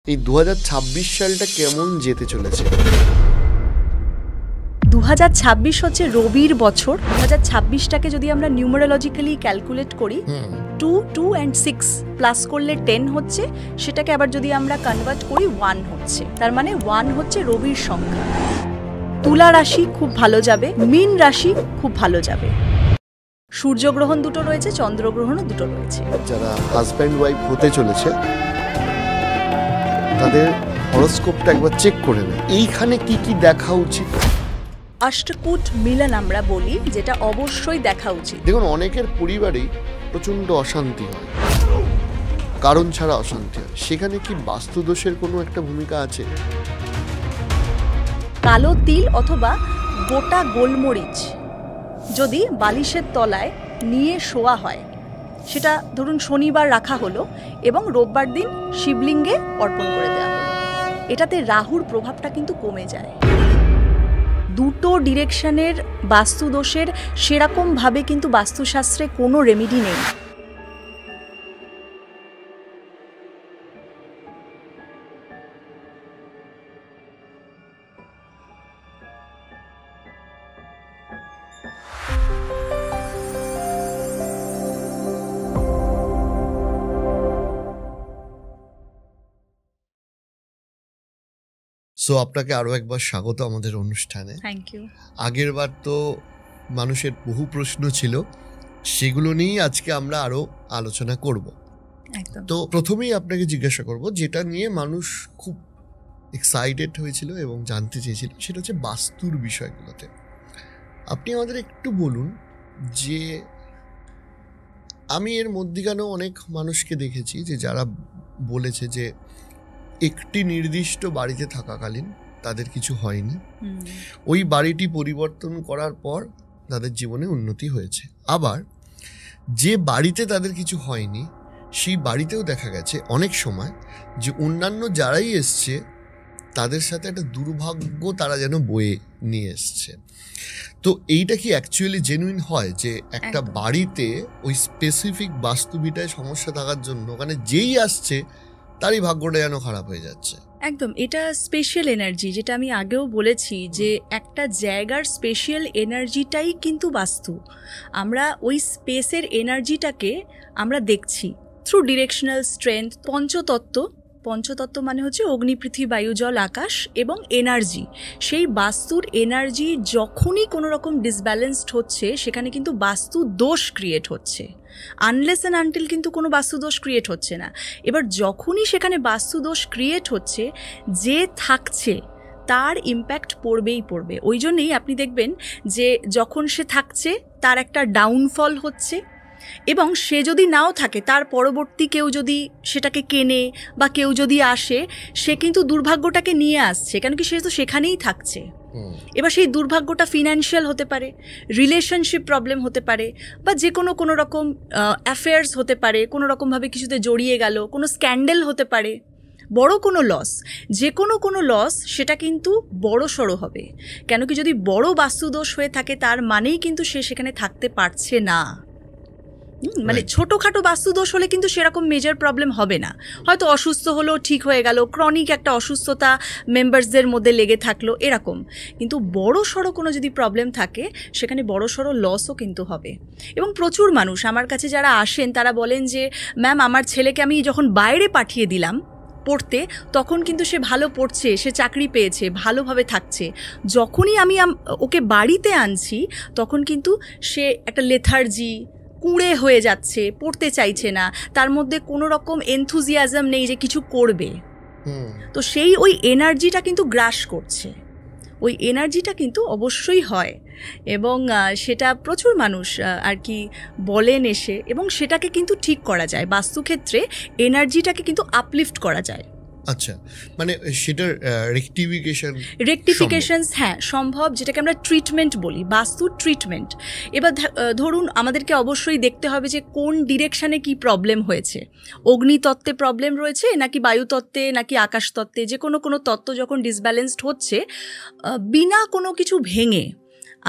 এই 2026 সালটা কেমন যেতে চলেছে? 2026 হচ্ছে রবির বছর। 2026টাকে যদি আমরা নিউমারোলজিক্যালি ক্যালকুলেট করি 2, 2 and 6 প্লাস করলে 10 হচ্ছে, সেটাকে আবার যদি আমরা কনভার্ট করি 1 হচ্ছে। তার মানে 1 হচ্ছে রবির সংখ্যা। তুলা রাশি খুব ভালো যাবে, মীন রাশি খুব ভালো যাবে। সূর্যগ্রহণ দুটো রয়েছে, চন্দ্রগ্রহণও দুটো রয়েছে। যারা হাজব্যান্ড ওয়াইফ হতে চলেছে তাদের হরোস্কোপটা একবার চেক করে নেয়, এইখানে কি কি দেখা উচিত। অষ্টকূট মিলন আমরা বলি, যেটা অবশ্যই দেখা উচিত। দেখুন, অনেকের পরিবারেই প্রচন্ড অশান্তি হয়, কারণ ছাড়া অশান্তি হয়। সেখানে কি বাস্তুদোষের কোনো একটা ভূমিকা আছে? কালো তিল অথবা গোটা গোলমরিচ যদি বালিশের তলায় নিয়ে শোয়া হয়, সেটা ধরুন শনিবার রাখা হলো এবং রোববার দিন শিবলিঙ্গে অর্পণ করে দেওয়া হলো, এটাতে রাহুর প্রভাবটা কিন্তু কমে যায়। দুটো ডিরেকশনের বাস্তুদোষের সেরকমভাবে কিন্তু বাস্তুশাস্ত্রে কোনো রেমেডি নেই। সো আপনাকে আরো একবার স্বাগত আমাদের অনুষ্ঠানে। Thank you. আগের বার তো মানুষের বহু প্রশ্ন ছিল, সেগুলো নিয়েই আজকে আমরা আরো আলোচনা করব। একদম। তো প্রথমেই আপনাকে জিজ্ঞাসা করব, যেটা নিয়ে মানুষ খুব এক্সাইটেড হয়েছিল এবং জানতে চেয়েছিল, সেটা হচ্ছে বাস্তুর বিষয়গুলোতে। আপনি আমাদের একটু বলুন যে, আমি এর মধ্যিখানেও অনেক মানুষকে দেখেছি যে যারা বলেছে যে একটি নির্দিষ্ট বাড়িতে থাকাকালীন তাদের কিছু হয়নি, ওই বাড়িটি পরিবর্তন করার পর তাদের জীবনে উন্নতি হয়েছে। আবার যে বাড়িতে তাদের কিছু হয়নি, সেই বাড়িতেও দেখা গেছে অনেক সময় যে অন্যান্য যারাই এসছে তাদের সাথে একটা দুর্ভাগ্য তারা যেন বয়ে নিয়ে এসছে। তো এইটা কি অ্যাকচুয়ালি জেনুইন হয় যে একটা বাড়িতে ওই স্পেসিফিক বাস্তুবিটায় সমস্যা থাকার জন্য ওখানে যেই আসছে তারই ভাগ্যটা যেন খারাপ হয়ে যাচ্ছে? একদম, এটা স্পেশাল এনার্জি, যেটা আমি আগেও বলেছি যে একটা জায়গার স্পেশাল এনার্জিটাই কিন্তু বাস্তু। আমরা ওই স্পেসের এনার্জিটাকে আমরা দেখছি থ্রু ডিরেকশনাল স্ট্রেংথ। পঞ্চতত্ত্ব মানে হচ্ছে অগ্নি, পৃথিবী, বায়ু, জল, আকাশ এবং এনার্জি। সেই বাস্তুর এনার্জি যখনই কোনো রকম ডিসব্যালেন্সড হচ্ছে, সেখানে কিন্তু বাস্তু দোষ ক্রিয়েট হচ্ছে। আনলেস অ্যান্ড আনটিল কিন্তু কোনো বাস্তুদোষ ক্রিয়েট হচ্ছে না। এবার যখনই সেখানে বাস্তুদোষ ক্রিয়েট হচ্ছে, যে থাকছে তার ইম্প্যাক্ট পড়বেই পড়বে। ওই জন্যেই আপনি দেখবেন যে যখন সে থাকছে তার একটা ডাউনফল হচ্ছে, এবং সে যদি নাও থাকে তার পরবর্তী কেউ যদি সেটাকে কেনে বা কেউ যদি আসে, সে কিন্তু দুর্ভাগ্যটাকে নিয়ে আসছে, কেন কি সে তো সেখানেই থাকছে। এবার সেই দুর্ভাগ্যটা ফিনান্সিয়াল হতে পারে, রিলেশনশিপ প্রবলেম হতে পারে, বা যে কোনো রকম অ্যাফেয়ার্স হতে পারে, কোনো রকমভাবে কিছুতে জড়িয়ে গেল, কোনো স্ক্যান্ডেল হতে পারে, বড় কোনো লস, যে কোনো লস, সেটা কিন্তু বড় সড়ো হবে। কেন কি যদি বড় বাস্তুদোষ হয়ে থাকে, তার মানেই কিন্তু সে সেখানে থাকতে পারছে না। মানে ছোটোখাটো বাস্তুদোষ হলে কিন্তু সেরকম মেজর প্রবলেম হবে না, হয়তো অসুস্থ হলো, ঠিক হয়ে গেল, ক্রনিক একটা অসুস্থতা মেম্বার্সদের মধ্যে লেগে থাকলো, এরকম। কিন্তু বড় সড়ো কোনো যদি প্রবলেম থাকে, সেখানে বড় সড়ো লসও কিন্তু হবে। এবং প্রচুর মানুষ আমার কাছে যারা আসেন, তারা বলেন যে ম্যাম, আমার ছেলেকে আমি যখন বাইরে পাঠিয়ে দিলাম পড়তে, তখন কিন্তু সে ভালো পড়ছে, সে চাকরি পেয়েছে, ভালোভাবে থাকছে। যখনই আমি ওকে বাড়িতে আনছি, তখন কিন্তু সে একটা লেথার্জি, কুঁড়ে হয়ে যাচ্ছে, পড়তে চাইছে না, তার মধ্যে কোনো রকম এনথুজিয়াজম নেই যে কিছু করবে। তো সেই ওই এনার্জিটা কিন্তু গ্রাস করছে, ওই এনার্জিটা কিন্তু অবশ্যই হয়। এবং সেটা প্রচুর মানুষ আর কি বলেন এসে, এবং সেটাকে কিন্তু ঠিক করা যায়। বাস্তুক্ষেত্রে এনার্জিটাকে কিন্তু আপলিফট করা যায়। আচ্ছা, মানে সেটার রেকটিফিকেশন হ্যাঁ সম্ভব, যেটাকে আমরা ট্রিটমেন্ট বলি, বাস্তু ট্রিটমেন্ট। এবার ধরুন, আমাদেরকে অবশ্যই দেখতে হবে যে কোন ডিরেকশানে কি প্রবলেম হয়েছে। অগ্নিতত্ত্বে প্রবলেম রয়েছে নাকি বায়ুতত্ত্বে নাকি আকাশতত্ত্বে, যে কোনো তত্ত্ব যখন ডিসব্যালেন্সড হচ্ছে, বিনা কোনো কিছু ভেঙে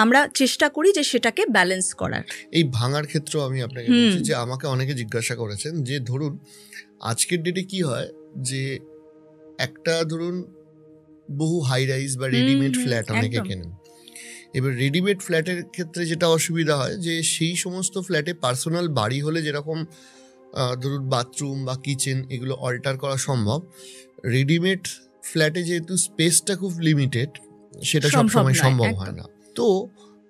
আমরা চেষ্টা করি যে সেটাকে ব্যালেন্স করার। এই ভাঙার ক্ষেত্রে আমি আপনাকে বলছি যে আমাকে অনেকে জিজ্ঞাসা করেছেন যে ধরুন আজকের ডেটে কি হয় যে একটা ধরুন বহু হাই রাইজ বা রেডিমেড ফ্ল্যাট অনেকে একদম। কেনেন। এবার রেডিমেড ফ্ল্যাটের ক্ষেত্রে যেটা অসুবিধা হয় যে সেই সমস্ত ফ্ল্যাটে পার্সোনাল বাড়ি হলে যেরকম ধরুন বাথরুম বা কিচেন এগুলো অল্টার করা সম্ভব, রেডিমেড ফ্ল্যাটে যেহেতু স্পেসটা খুব লিমিটেড, সেটা সবসময় সম্ভব হয় না। তো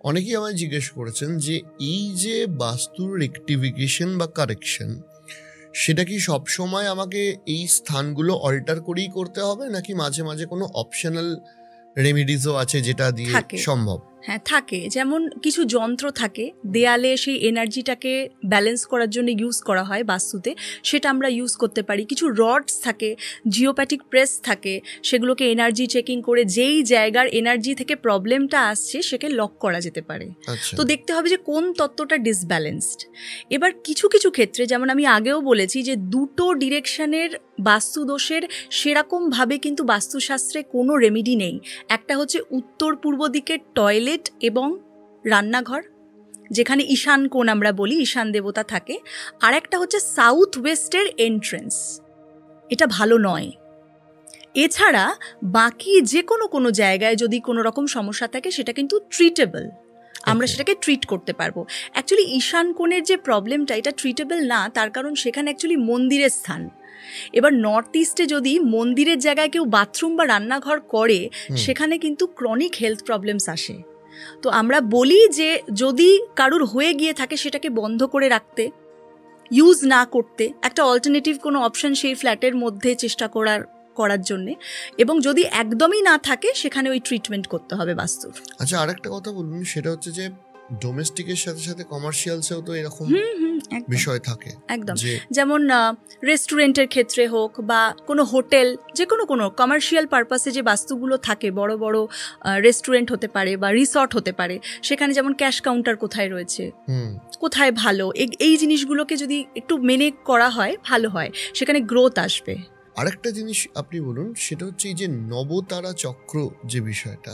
অনেকেই আমায় জিজ্ঞেস করেছেন যে এই যে বাস্তুর রেকটিফিকেশন বা কারেকশন, সেটা কি সবসময় আমাকে এই স্থানগুলো অল্টার করেই করতে হবে, নাকি মাঝে মাঝে কোনো অপশনাল রেমিডিসও আছে যেটা দিয়ে সম্ভব? হ্যাঁ, থাকে। যেমন কিছু যন্ত্র থাকে দেয়ালে সেই এনার্জিটাকে ব্যালেন্স করার জন্য ইউজ করা হয় বাস্তুতে, সেটা আমরা ইউজ করতে পারি। কিছু রডস থাকে, জিওপ্যাথিক প্রেস থাকে, সেগুলোকে এনার্জি চেকিং করে যেই জায়গার এনার্জি থেকে প্রবলেমটা আসছে সেকে লক করা যেতে পারে। তো দেখতে হবে যে কোন তত্ত্বটা ডিসব্যালেন্সড। এবার কিছু কিছু ক্ষেত্রে, যেমন আমি আগেও বলেছি যে দুটো ডিরেকশনের বাস্তু দোষের সেরকমভাবে কিন্তু বাস্তুশাস্ত্রে কোনো রেমিডি নেই। একটা হচ্ছে উত্তর পূর্ব দিকের টয়লেট এবং রান্নাঘর, যেখানে ঈশান কোণ আমরা বলি, ঈশান দেবতা থাকে। আর একটা হচ্ছে সাউথ ওয়েস্টের এন্ট্রেন্স, এটা ভালো নয়। এছাড়া বাকি যে কোনো জায়গায় যদি কোনো রকম সমস্যা থাকে সেটা কিন্তু ট্রিটেবল, আমরা সেটাকে ট্রিট করতে পারবো। অ্যাকচুয়ালি ঈশান কোণের যে প্রবলেমটা, এটা ট্রিটেবল না, তার কারণ সেখানে অ্যাকচুয়ালি মন্দিরের স্থান। এবার নর্থ ইস্টে যদি মন্দিরের জায়গায় কেউ বাথরুম বা রান্নাঘর করে, সেখানে কিন্তু ক্রনিক হেলথ প্রবলেমস আসে। তো আমরা বলি যে যদি কারুর হয়ে গিয়ে থাকে সেটাকে বন্ধ করে রাখতে, ইউজ না করতে, একটা অল্টারনেটিভ কোনো অপশন সেই ফ্ল্যাটের মধ্যে চেষ্টা করার জন্যে, এবং যদি একদমই না থাকে সেখানে ওই ট্রিটমেন্ট করতে হবে বাস্তুর। আচ্ছা, আরেকটা কথা বলুন, সেটা হচ্ছে যে ডোমেস্টিকের সাথে সাথে কমার্শিয়ালসেও তো এরকম বিষয় থাকে। একদম, যেমন রেস্টুরেন্টের ক্ষেত্রে হোক বা কোনো হোটেল, যে কোনো কমার্শিয়াল পারপাসে যে বাস্তুগুলো থাকে, বড় বড় রেস্টুরেন্ট হতে পারে বা রিসর্ট হতে পারে, সেখানে যেমন ক্যাশ কাউন্টার কোথায় রয়েছে, কোথায় ভালো, এই জিনিসগুলোকে যদি একটু মেনে করা হয় ভালো হয়, সেখানে গ্রোথ আসবে। আরেকটা জিনিস আপনি বলুন, সেটা হচ্ছে এই যে নবতারা চক্র যে বিষয়টা,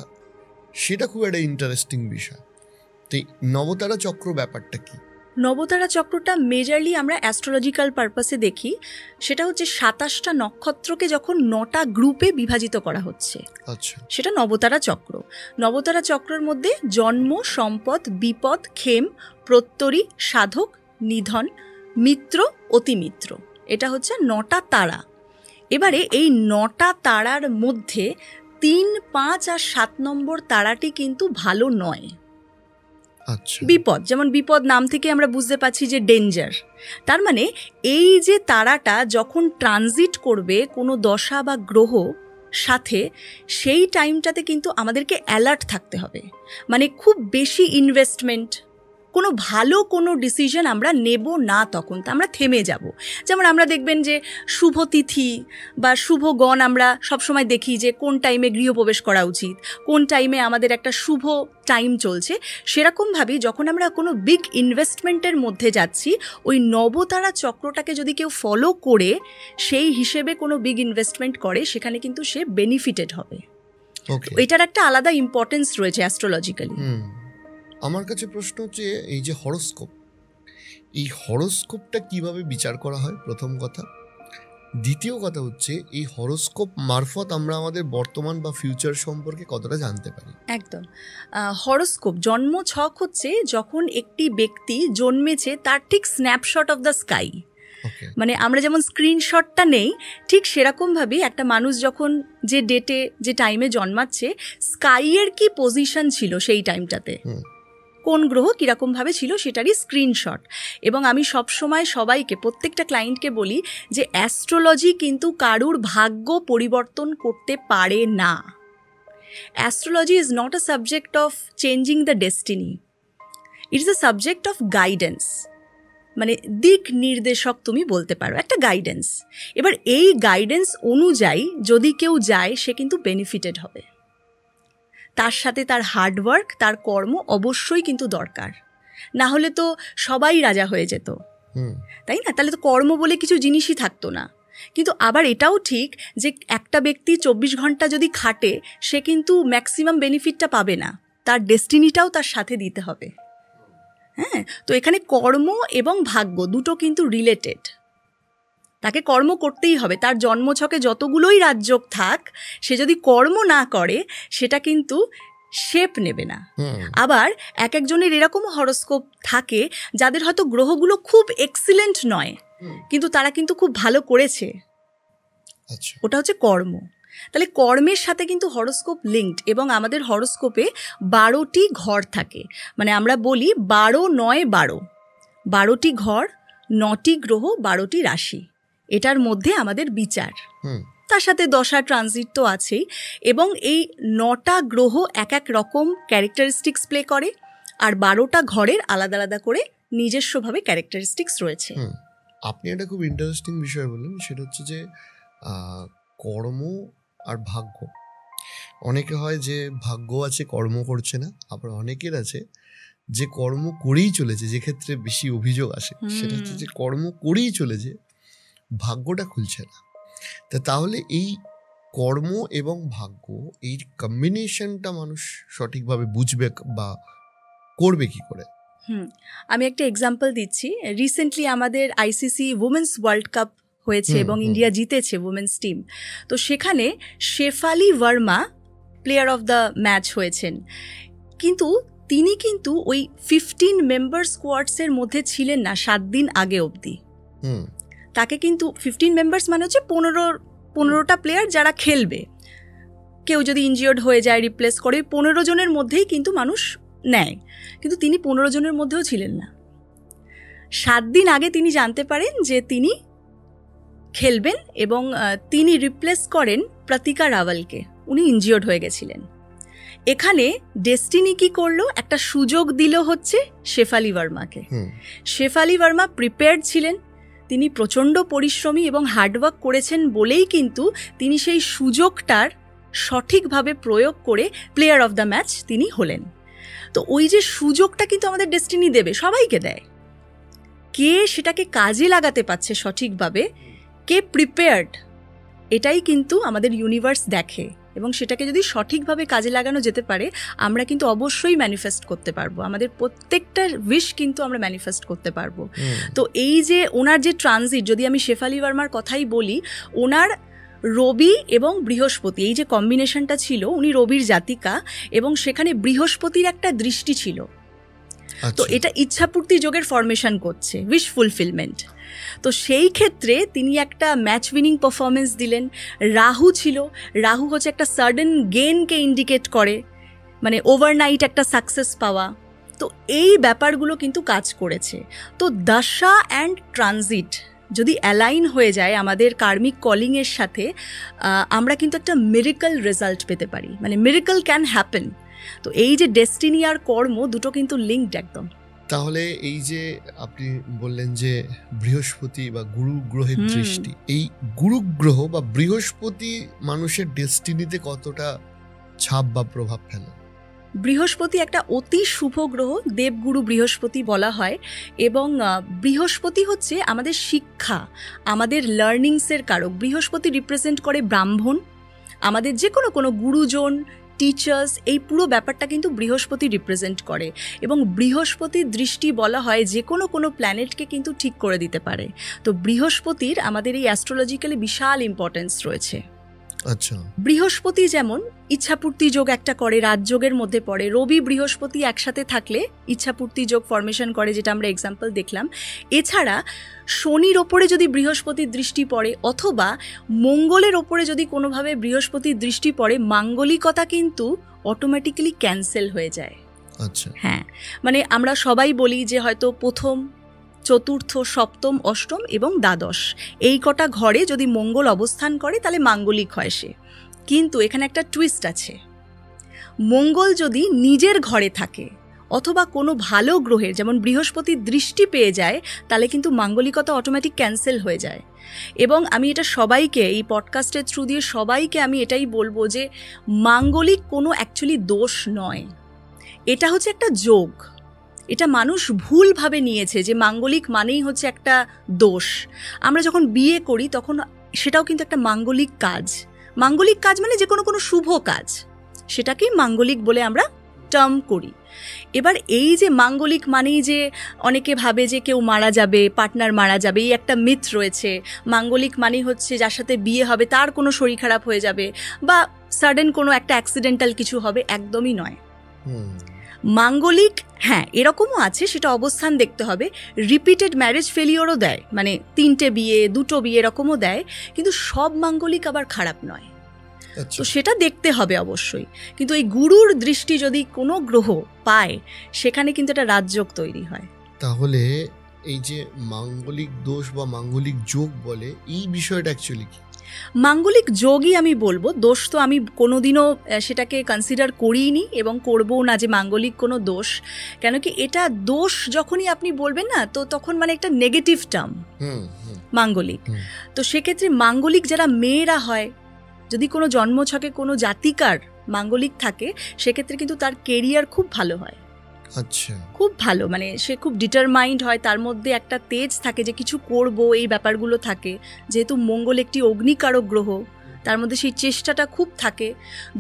সেটা খুব একটা ইন্টারেস্টিং বিষয়। তো নবতারা চক্র ব্যাপারটা কি? নবতারা চক্রটা মেজারলি আমরা অ্যাস্ট্রোলজিক্যাল পারপাসে দেখি। সেটা হচ্ছে 27টা নক্ষত্রকে যখন 9টা গ্রুপে বিভাজিত করা হচ্ছে, সেটা নবতারা চক্র। নবতারা চক্রের মধ্যে জন্ম, সম্পদ, বিপদ, ক্ষেম, প্রত্যরী, সাধক, নিধন, মিত্র, অতিমিত্র, এটা হচ্ছে 9টা তারা। এবারে এই 9টা তারার মধ্যে 3, 5 আর 7 নম্বর তারাটি কিন্তু ভালো নয়। বিপদ, যেমন বিপদ নাম থেকে আমরা বুঝতে পারছি যে ডেঞ্জার। তার মানে এই যে তারাটা যখন ট্রানজিট করবে কোনো দশা বা গ্রহ সাথে, সেই টাইমটাতে কিন্তু আমাদেরকে অ্যালার্ট থাকতে হবে। মানে খুব বেশি ইনভেস্টমেন্ট, কোনো ভালো কোনো ডিসিশন আমরা নেব না, তখন তো আমরা থেমে যাব। যেমন আমরা দেখবেন যে শুভ তিথি বা শুভ গণ আমরা সবসময় দেখি যে কোন টাইমে গৃহপ্রবেশ করা উচিত, কোন টাইমে আমাদের একটা শুভ টাইম চলছে। সেরকমভাবেই যখন আমরা কোনো বিগ ইনভেস্টমেন্টের মধ্যে যাচ্ছি, ওই নবতারা চক্রটাকে যদি কেউ ফলো করে সেই হিসেবে কোনো বিগ ইনভেস্টমেন্ট করে, সেখানে কিন্তু সে বেনিফিটেড হবে। এটার একটা আলাদা ইম্পর্টেন্স রয়েছে অ্যাস্ট্রোলজিক্যালি। আমার কাছে প্রশ্ন হচ্ছে, এই যে হরোস্কোপ, এই হরোস্কোপটা কিভাবে বিচার করা হয়, প্রথম কথা। দ্বিতীয় কথা হচ্ছে, এই হরোস্কোপ মারফত আমরা আমাদের বর্তমান বা ফিউচার সম্পর্কে কতটা জানতে পারি? একদম, হরোস্কোপ জন্ম ছক হচ্ছে যখন একটি ব্যক্তি জন্মেছে তার ঠিক স্ন্যাপশট অফ দ্য স্কাই। মানে আমরা যেমন স্ক্রিনশটটা নেই, ঠিক সেরকমভাবেই একটা মানুষ যখন যে ডেটে যে টাইমে জন্মাচ্ছে, স্কাইয়ের কি পজিশন ছিল সেই টাইমটাতে, কোন গ্রহ কীরকমভাবে ছিল, সেটারই স্ক্রিনশট। এবং আমি সবসময় সবাইকে, প্রত্যেকটা ক্লায়েন্টকে বলি যে অ্যাস্ট্রোলজি কিন্তু কারুর ভাগ্য পরিবর্তন করতে পারে না। Astrology is not a subject of changing the destiny, it is a subject of guidance. মানে দিক নির্দেশক তুমি বলতে পারো, একটা গাইডেন্স। এবার এই গাইডেন্স অনুযায়ী যদি কেউ যায়, সে কিন্তু বেনিফিটেড হবে। তার সাথে তার হার্ডওয়ার্ক, তার কর্ম অবশ্যই কিন্তু দরকার, না হলে তো সবাই রাজা হয়ে যেত, তাই না? তাহলে তো কর্ম বলে কিছু জিনিসই থাকতো না। কিন্তু আবার এটাও ঠিক যে একটা ব্যক্তি 24 ঘন্টা যদি খাটে, সে কিন্তু ম্যাক্সিমাম বেনিফিটটা পাবে না, তার ডেস্টিনিটাও তার সাথে দিতে হবে। হ্যাঁ, তো এখানে কর্ম এবং ভাগ্য দুটো কিন্তু রিলেটেড। তাকে কর্ম করতেই হবে। তার জন্মছকে যতগুলোই রাজযোগ থাক, সে যদি কর্ম না করে সেটা কিন্তু শেপ নেবে না। আবার এক একজনের এরকম হরোস্কোপ থাকে যাদের হয়তো গ্রহগুলো খুব এক্সিলেন্ট নয়, কিন্তু তারা কিন্তু খুব ভালো করেছে, ওটা হচ্ছে কর্ম। তাহলে কর্মের সাথে কিন্তু হরোস্কোপ লিঙ্কড, এবং আমাদের হরোস্কোপে 12টি ঘর থাকে। মানে আমরা বলি 12, 9, 12, 12টি ঘর, 9টি গ্রহ, 12টি রাশি, এটার মধ্যে আমাদের বিচার। তার সাথে দশা ট্রানজিট তো আছেই, এবং এই 9টা গ্রহ এক এক রকম ক্যারেক্টারিস্টিক্স প্লে করে, আর 12টা ঘরের আলাদা আলাদা করে নিজস্বভাবে ক্যারেক্টারিস্টিক্স রয়েছে। আপনি একটা খুব ইন্টারেস্টিং বিষয় বললেন, সেটা হচ্ছে যে কর্ম আর ভাগ্য। অনেকে হয় যে ভাগ্য আছে, কর্ম করছে না, আবার অনেকের আছে যে কর্ম করেই চলেছে, যে ক্ষেত্রে বেশি অভিযোগ আসে সেটা হচ্ছে যে কর্ম করেই চলেছে, ভাগ্যটা খুলছে না। তাহলে এই কর্ম এবং ভাগ্য, এই কম্বিনেশনটা মানুষ সঠিকভাবে বুঝবে বা করবে কি করে? আমি একটা এক্সাম্পল দিচ্ছি। রিসেন্টলি আমাদের আইসিসি উমেন্স ওয়ার্ল্ড কাপ হয়েছে এবং ইন্ডিয়া জিতেছে উমেন্স টিম। তো সেখানে Shafali Verma player of the match হয়েছেন, কিন্তু তিনি কিন্তু ওই 15 মেম্বার স্কোয়াডসের মধ্যে ছিলেন না 7 দিন আগে অবধি। তাকে কিন্তু 15 মেম্বার্স মানে হচ্ছে 15টা প্লেয়ার যারা খেলবে, কেউ যদি ইনজিওর্ড হয়ে যায় রিপ্লেস করে 15 জনের মধ্যেই কিন্তু মানুষ নেয়, কিন্তু তিনি 15 জনের মধ্যেও ছিলেন না। 7 দিন আগে তিনি জানতে পারেন যে তিনি খেলবেন, এবং তিনি রিপ্লেস করেন প্রতিকা রাওয়ালকে, উনি ইনজিওর্ড হয়ে গেছিলেন। এখানে ডেস্টিনি কি করলো, একটা সুযোগ দিল হচ্ছে শেফালি ভার্মাকে। শেফালি ভার্মা প্রিপেয়ার্ড ছিলেন, তিনি প্রচণ্ড পরিশ্রমী এবং হার্ডওয়ার্ক করেছেন বলেই কিন্তু তিনি সেই সুযোগটার সঠিকভাবে প্রয়োগ করে প্লেয়ার অফ দ্য ম্যাচ তিনি হলেন। তো ওই যে সুযোগটা কিন্তু আমাদের ডেস্টিনি দেবে, সবাইকে দেয়, কে সেটাকে কাজে লাগাতে পারছে সঠিকভাবে, কে প্রিপেয়ার্ড, এটাই কিন্তু আমাদের ইউনিভার্স দেখে, এবং সেটাকে যদি সঠিকভাবে কাজে লাগানো যেতে পারে আমরা কিন্তু অবশ্যই ম্যানিফেস্ট করতে পারবো, আমাদের প্রত্যেকটা উইশ কিন্তু আমরা ম্যানিফেস্ট করতে পারবো। তো এই যে ওনার যে ট্রানজিট, যদি আমি শেফালি ভার্মার কথাই বলি, ওনার রবি এবং বৃহস্পতি এই যে কম্বিনেশনটা ছিল, উনি রবির জাতিকা, এবং সেখানে বৃহস্পতির একটা দৃষ্টি ছিল। তো এটা ইচ্ছাপূর্তি যোগের ফরমেশন করছে, উইশ ফুলফিলমেন্ট। তো সেই ক্ষেত্রে তিনি একটা ম্যাচ উইনিং পারফরমেন্স দিলেন। রাহু ছিল, রাহু হচ্ছে একটা সাডেন গেইনকে ইন্ডিকেট করে, মানে ওভারনাইট একটা সাকসেস পাওয়া। তো এই ব্যাপারগুলো কিন্তু কাজ করেছে। তো দশা অ্যান্ড ট্রানজিট যদি অ্যালাইন হয়ে যায় আমাদের কার্মিক কলিংয়ের সাথে, আমরা কিন্তু একটা মিরাকল রেজাল্ট পেতে পারি, মানে মিরাকল ক্যান হ্যাপেন। তো এই যে ডেস্টিনি আর কর্ম দুটো কিন্তু লিঙ্কড একদম। তাহলে এই যে আপনি বললেন যে বৃহস্পতি বা গুরু গ্রহের দৃষ্টি, এই গুরু গ্রহ বা বৃহস্পতি মানুষের ডেস্টিনিতে কতটা ছাপ বা প্রভাব ফেলে? বৃহস্পতি একটা অতি শুভ গ্রহ, দেবগুরু বৃহস্পতি বলা হয়, এবং বৃহস্পতি হচ্ছে আমাদের শিক্ষা, আমাদের লার্নিংসের কারক। বৃহস্পতি রিপ্রেজেন্ট করে ব্রাহ্মণ, আমাদের যে কোনো গুরুজন, টিচার্স, এই পুরো ব্যাপারটা কিন্তু বৃহস্পতি রিপ্রেজেন্ট করে। এবং বৃহস্পতির দৃষ্টি বলা হয় যে কোনো প্ল্যানেটকে কিন্তু ঠিক করে দিতে পারে। তো বৃহস্পতির আমাদের এই অ্যাস্ট্রোলজিক্যালি বিশাল ইম্পর্টেন্স রয়েছে। আচ্ছা, বৃহস্পতি যেমন ইচ্ছাপূর্তি যোগ একটা করে, রাজযোগের মধ্যে পড়ে। রবি বৃহস্পতি একসাথে থাকলে ইচ্ছাপূর্তি যোগ ফরমেশন করে, যেটা আমরা এক্সাম্পল দেখলাম। এছাড়া শনির ওপরে যদি বৃহস্পতির দৃষ্টি পড়ে, অথবা মঙ্গলের ওপরে যদি কোনোভাবে বৃহস্পতির দৃষ্টি পড়ে, মাঙ্গলিকতা কিন্তু অটোমেটিক্যালি ক্যান্সেল হয়ে যায়। আচ্ছা, হ্যাঁ, মানে আমরা সবাই বলি যে হয়তো প্রথম, চতুর্থ, সপ্তম, অষ্টম এবং দ্বাদশ, এই কটা ঘরে যদি মঙ্গল অবস্থান করে তাহলে মাঙ্গলিক হয় সে। কিন্তু এখানে একটা টুইস্ট আছে, মঙ্গল যদি নিজের ঘরে থাকে অথবা কোনো ভালো গ্রহের যেমন বৃহস্পতির দৃষ্টি পেয়ে যায়, তাহলে কিন্তু মাঙ্গলিকতা অটোমেটিক ক্যান্সেল হয়ে যায়। এবং আমি এটা সবাইকে, এই পডকাস্টের থ্রু দিয়ে সবাইকে আমি এটাই বলবো যে মাঙ্গলিক কোনো অ্যাকচুয়ালি দোষ নয়, এটা হচ্ছে একটা যোগ। এটা মানুষ ভুলভাবে নিয়েছে যে মাঙ্গলিক মানেই হচ্ছে একটা দোষ। আমরা যখন বিয়ে করি তখন সেটাও কিন্তু একটা মাঙ্গলিক কাজ। মাঙ্গলিক কাজ মানে যে কোনো শুভ কাজ, সেটাকেই মাঙ্গলিক বলে আমরা টার্ম করি। এবার এই যে মাঙ্গলিক মানেই যে অনেকে ভাবে যে কেউ মারা যাবে, পার্টনার মারা যাবে, এই একটা মিথ রয়েছে। মাঙ্গলিক মানেই হচ্ছে যার সাথে বিয়ে হবে তার কোনো শরীর খারাপ হয়ে যাবে বা সাডেন কোনো একটা অ্যাক্সিডেন্টাল কিছু হবে, একদমই নয়। মাঙ্গলিক হ্যাঁ এরকমও আছে, সেটা অবস্থান দেখতে হবে। রিপিটেড ম্যারেজ ফেলিওরও দেয়, মানে 3টে বিয়ে 2টো বিয়ে এরকমও দেয়, কিন্তু সব মাঙ্গলিক আবার খারাপ নয়। তো সেটা দেখতে হবে অবশ্যই। কিন্তু এই গুরুর দৃষ্টি যদি কোনো গ্রহ পায়, সেখানে কিন্তু একটা রাজযোগ তৈরি হয়। তাহলে এই যে মাঙ্গলিক দোষ বা মাঙ্গলিক যোগ বলে, এই বিষয়টা অ্যাকচুয়ালি কি? মাঙ্গলিক যোগই আমি বলবো, দোষ তো আমি কোনোদিনও সেটাকে কনসিডার করিনি এবং করবও না যে মাঙ্গলিক কোনো দোষ। কেন কি এটা দোষ যখনই আপনি বলবেন না, তো তখন মানে একটা নেগেটিভ টার্ম মাঙ্গলিক। তো সেক্ষেত্রে মাঙ্গলিক যারা মেয়েরা হয়, যদি কোনো জন্মছকে কোনো জাতিকার মাঙ্গলিক থাকে, সেক্ষেত্রে কিন্তু তার কেরিয়ার খুব ভালো হয়। আচ্ছা, খুব ভালো, মানে সে খুব ডিটারমাইন্ড হয়, তার মধ্যে একটা তেজ থাকে যে কিছু করব, এই ব্যাপারগুলো থাকে। যেহেতু মঙ্গল একটি অগ্নিকারক গ্রহ, তার মধ্যে সেই চেষ্টাটা খুব থাকে।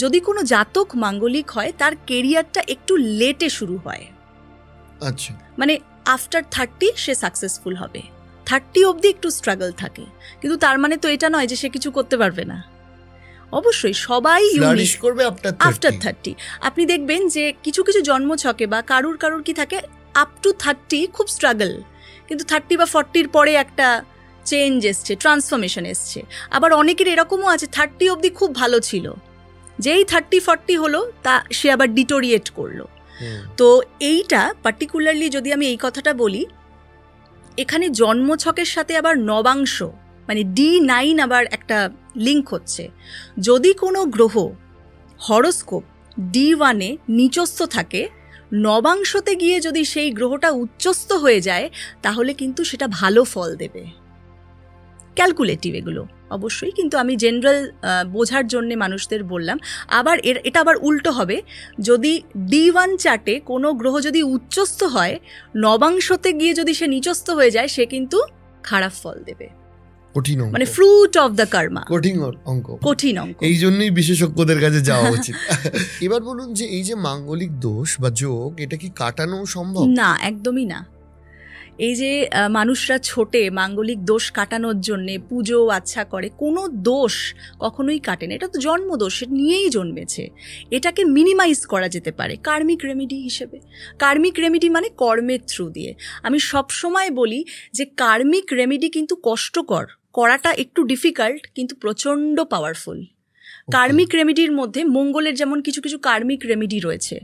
যদি কোনো জাতক মাঙ্গলিক হয়, তার কেরিয়ারটা একটু লেটে শুরু হয়। আচ্ছা, মানে আফটার 30 সে সাকসেসফুল হবে, 30 অবধি একটু স্ট্রাগল থাকে, কিন্তু তার মানে তো এটা নয় যে সে কিছু করতে পারবে না। অবশ্যই সবাই ফ্লারিশ করবে আফটার 30। আপনি দেখবেন যে কিছু কিছু জন্মছকে বা কারুর কি থাকে আপ টু 30 খুব স্ট্রাগল, কিন্তু 30 বা 40 পরে একটা চেঞ্জ এসছে, ট্রান্সফরমেশন এসছে। আবার অনেকের এরকমও আছে 30 অবধি খুব ভালো ছিল, যেই 30-40 হলো তা সে আবার ডিটোরিয়েট করলো। তো এইটা পার্টিকুলারলি যদি আমি এই কথাটা বলি, এখানে জন্মছকের সাথে আবার নবাংশ মানে D9 আবার একটা লিঙ্ক হচ্ছে। যদি কোনো গ্রহ হরোস্কোপ D1-এ নিচস্থ থাকে, নবাংশতে গিয়ে যদি সেই গ্রহটা উচ্চস্থ হয়ে যায়, তাহলে কিন্তু সেটা ভালো ফল দেবে। ক্যালকুলেটিভ এগুলো অবশ্যই, কিন্তু আমি জেনারেল বোঝার জন্যে মানুষদের বললাম। আবার এটা আবার উল্টো হবে, যদি D1 চার্টে কোনো গ্রহ যদি উচ্চস্থ হয়, নবাংশতে গিয়ে যদি সে নিচস্থ হয়ে যায়, সে কিন্তু খারাপ ফল দেবে। কঠিন অঙ্ক, মানে ফ্রুট অফ দ্য কর্মা, কঠিন অঙ্ক। এই জন্যই বিশেষজ্ঞদের কাছে যাওয়া উচিত। এবার বলুন যে এই যে মাঙ্গলিক দোষ বা যোগ, এটা কি কাটানো সম্ভব? না, একদমই না। এই যে মানুষরা ছোটে মাঙ্গলিক দোষ কাটানোর জন্যে পুজো আচ্ছা করে, কোনো দোষ কখনোই কাটে না। এটা তো জন্মদোষ, নিয়েই জন্মেছে। এটাকে মিনিমাইজ করা যেতে পারে কার্মিক রেমেডি হিসেবে। কার্মিক রেমেডি মানে কর্মের থ্রু দিয়ে। আমি সবসময় বলি যে কার্মিক রেমেডি কিন্তু কষ্টকর, করাটা একটু ডিফিকাল্ট, কিন্তু প্রচণ্ড পাওয়ারফুল। কার্মিক রেমেডির মধ্যে মঙ্গলের যেমন কিছু কিছু কার্মিক রেমেডি রয়েছে,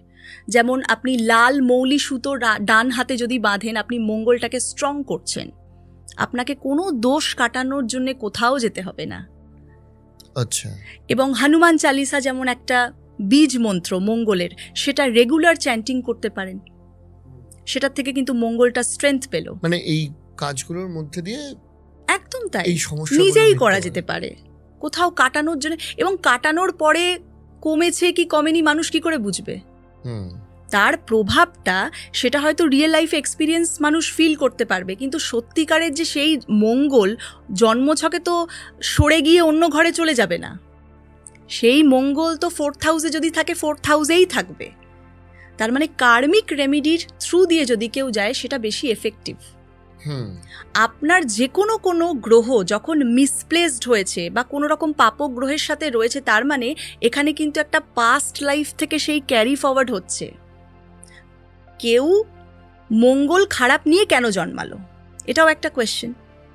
যেমন আপনি লাল মৌলি সুতো ডান হাতে যদি বাঁধেন, আপনি মঙ্গলটাকে স্ট্রং করছেন। আপনাকে কোনো দোষ কাটানোর জন্য কোথাও যেতে হবে না। আচ্ছা। এবং হনুমান চালিসা যেমন একটা বীজ মন্ত্র মঙ্গলের, সেটা রেগুলার চ্যান্টিং করতে পারেন, সেটার থেকে কিন্তু মঙ্গলটা স্ট্রেংথ পেল। মানে এই কাজগুলোর মধ্যে দিয়ে একদম তাই নিজেই করা যেতে পারে, কোথাও কাটানোর জন্য। এবং কাটানোর পরে কমেছে কি কমেনি মানুষ কি করে বুঝবে? তার প্রভাবটা সেটা হয়তো রিয়েল লাইফ এক্সপিরিয়েন্স মানুষ ফিল করতে পারবে, কিন্তু সত্যিকারের যে সেই মঙ্গল জন্মছকে তো সরে গিয়ে অন্য ঘরে চলে যাবে না। সেই মঙ্গল তো 4th হাউসে যদি থাকে 4th হাউসেই থাকবে। তার মানে কার্মিক রেমেডির থ্রু দিয়ে যদি কেউ যায়, সেটা বেশি এফেক্টিভ। আপনার যে কোনো গ্রহ যখন মিসপ্লেসড হয়েছে বা কোনো রকম পাপক গ্রহের সাথে রয়েছে, তার মানে এখানে কিন্তু একটা পাস্ট লাইফ থেকে সেই ক্যারি ফরওয়ার্ড হচ্ছে। কেউ মঙ্গল খারাপ নিয়ে কেন জন্মালো, এটাও একটা কোয়েশ্চেন।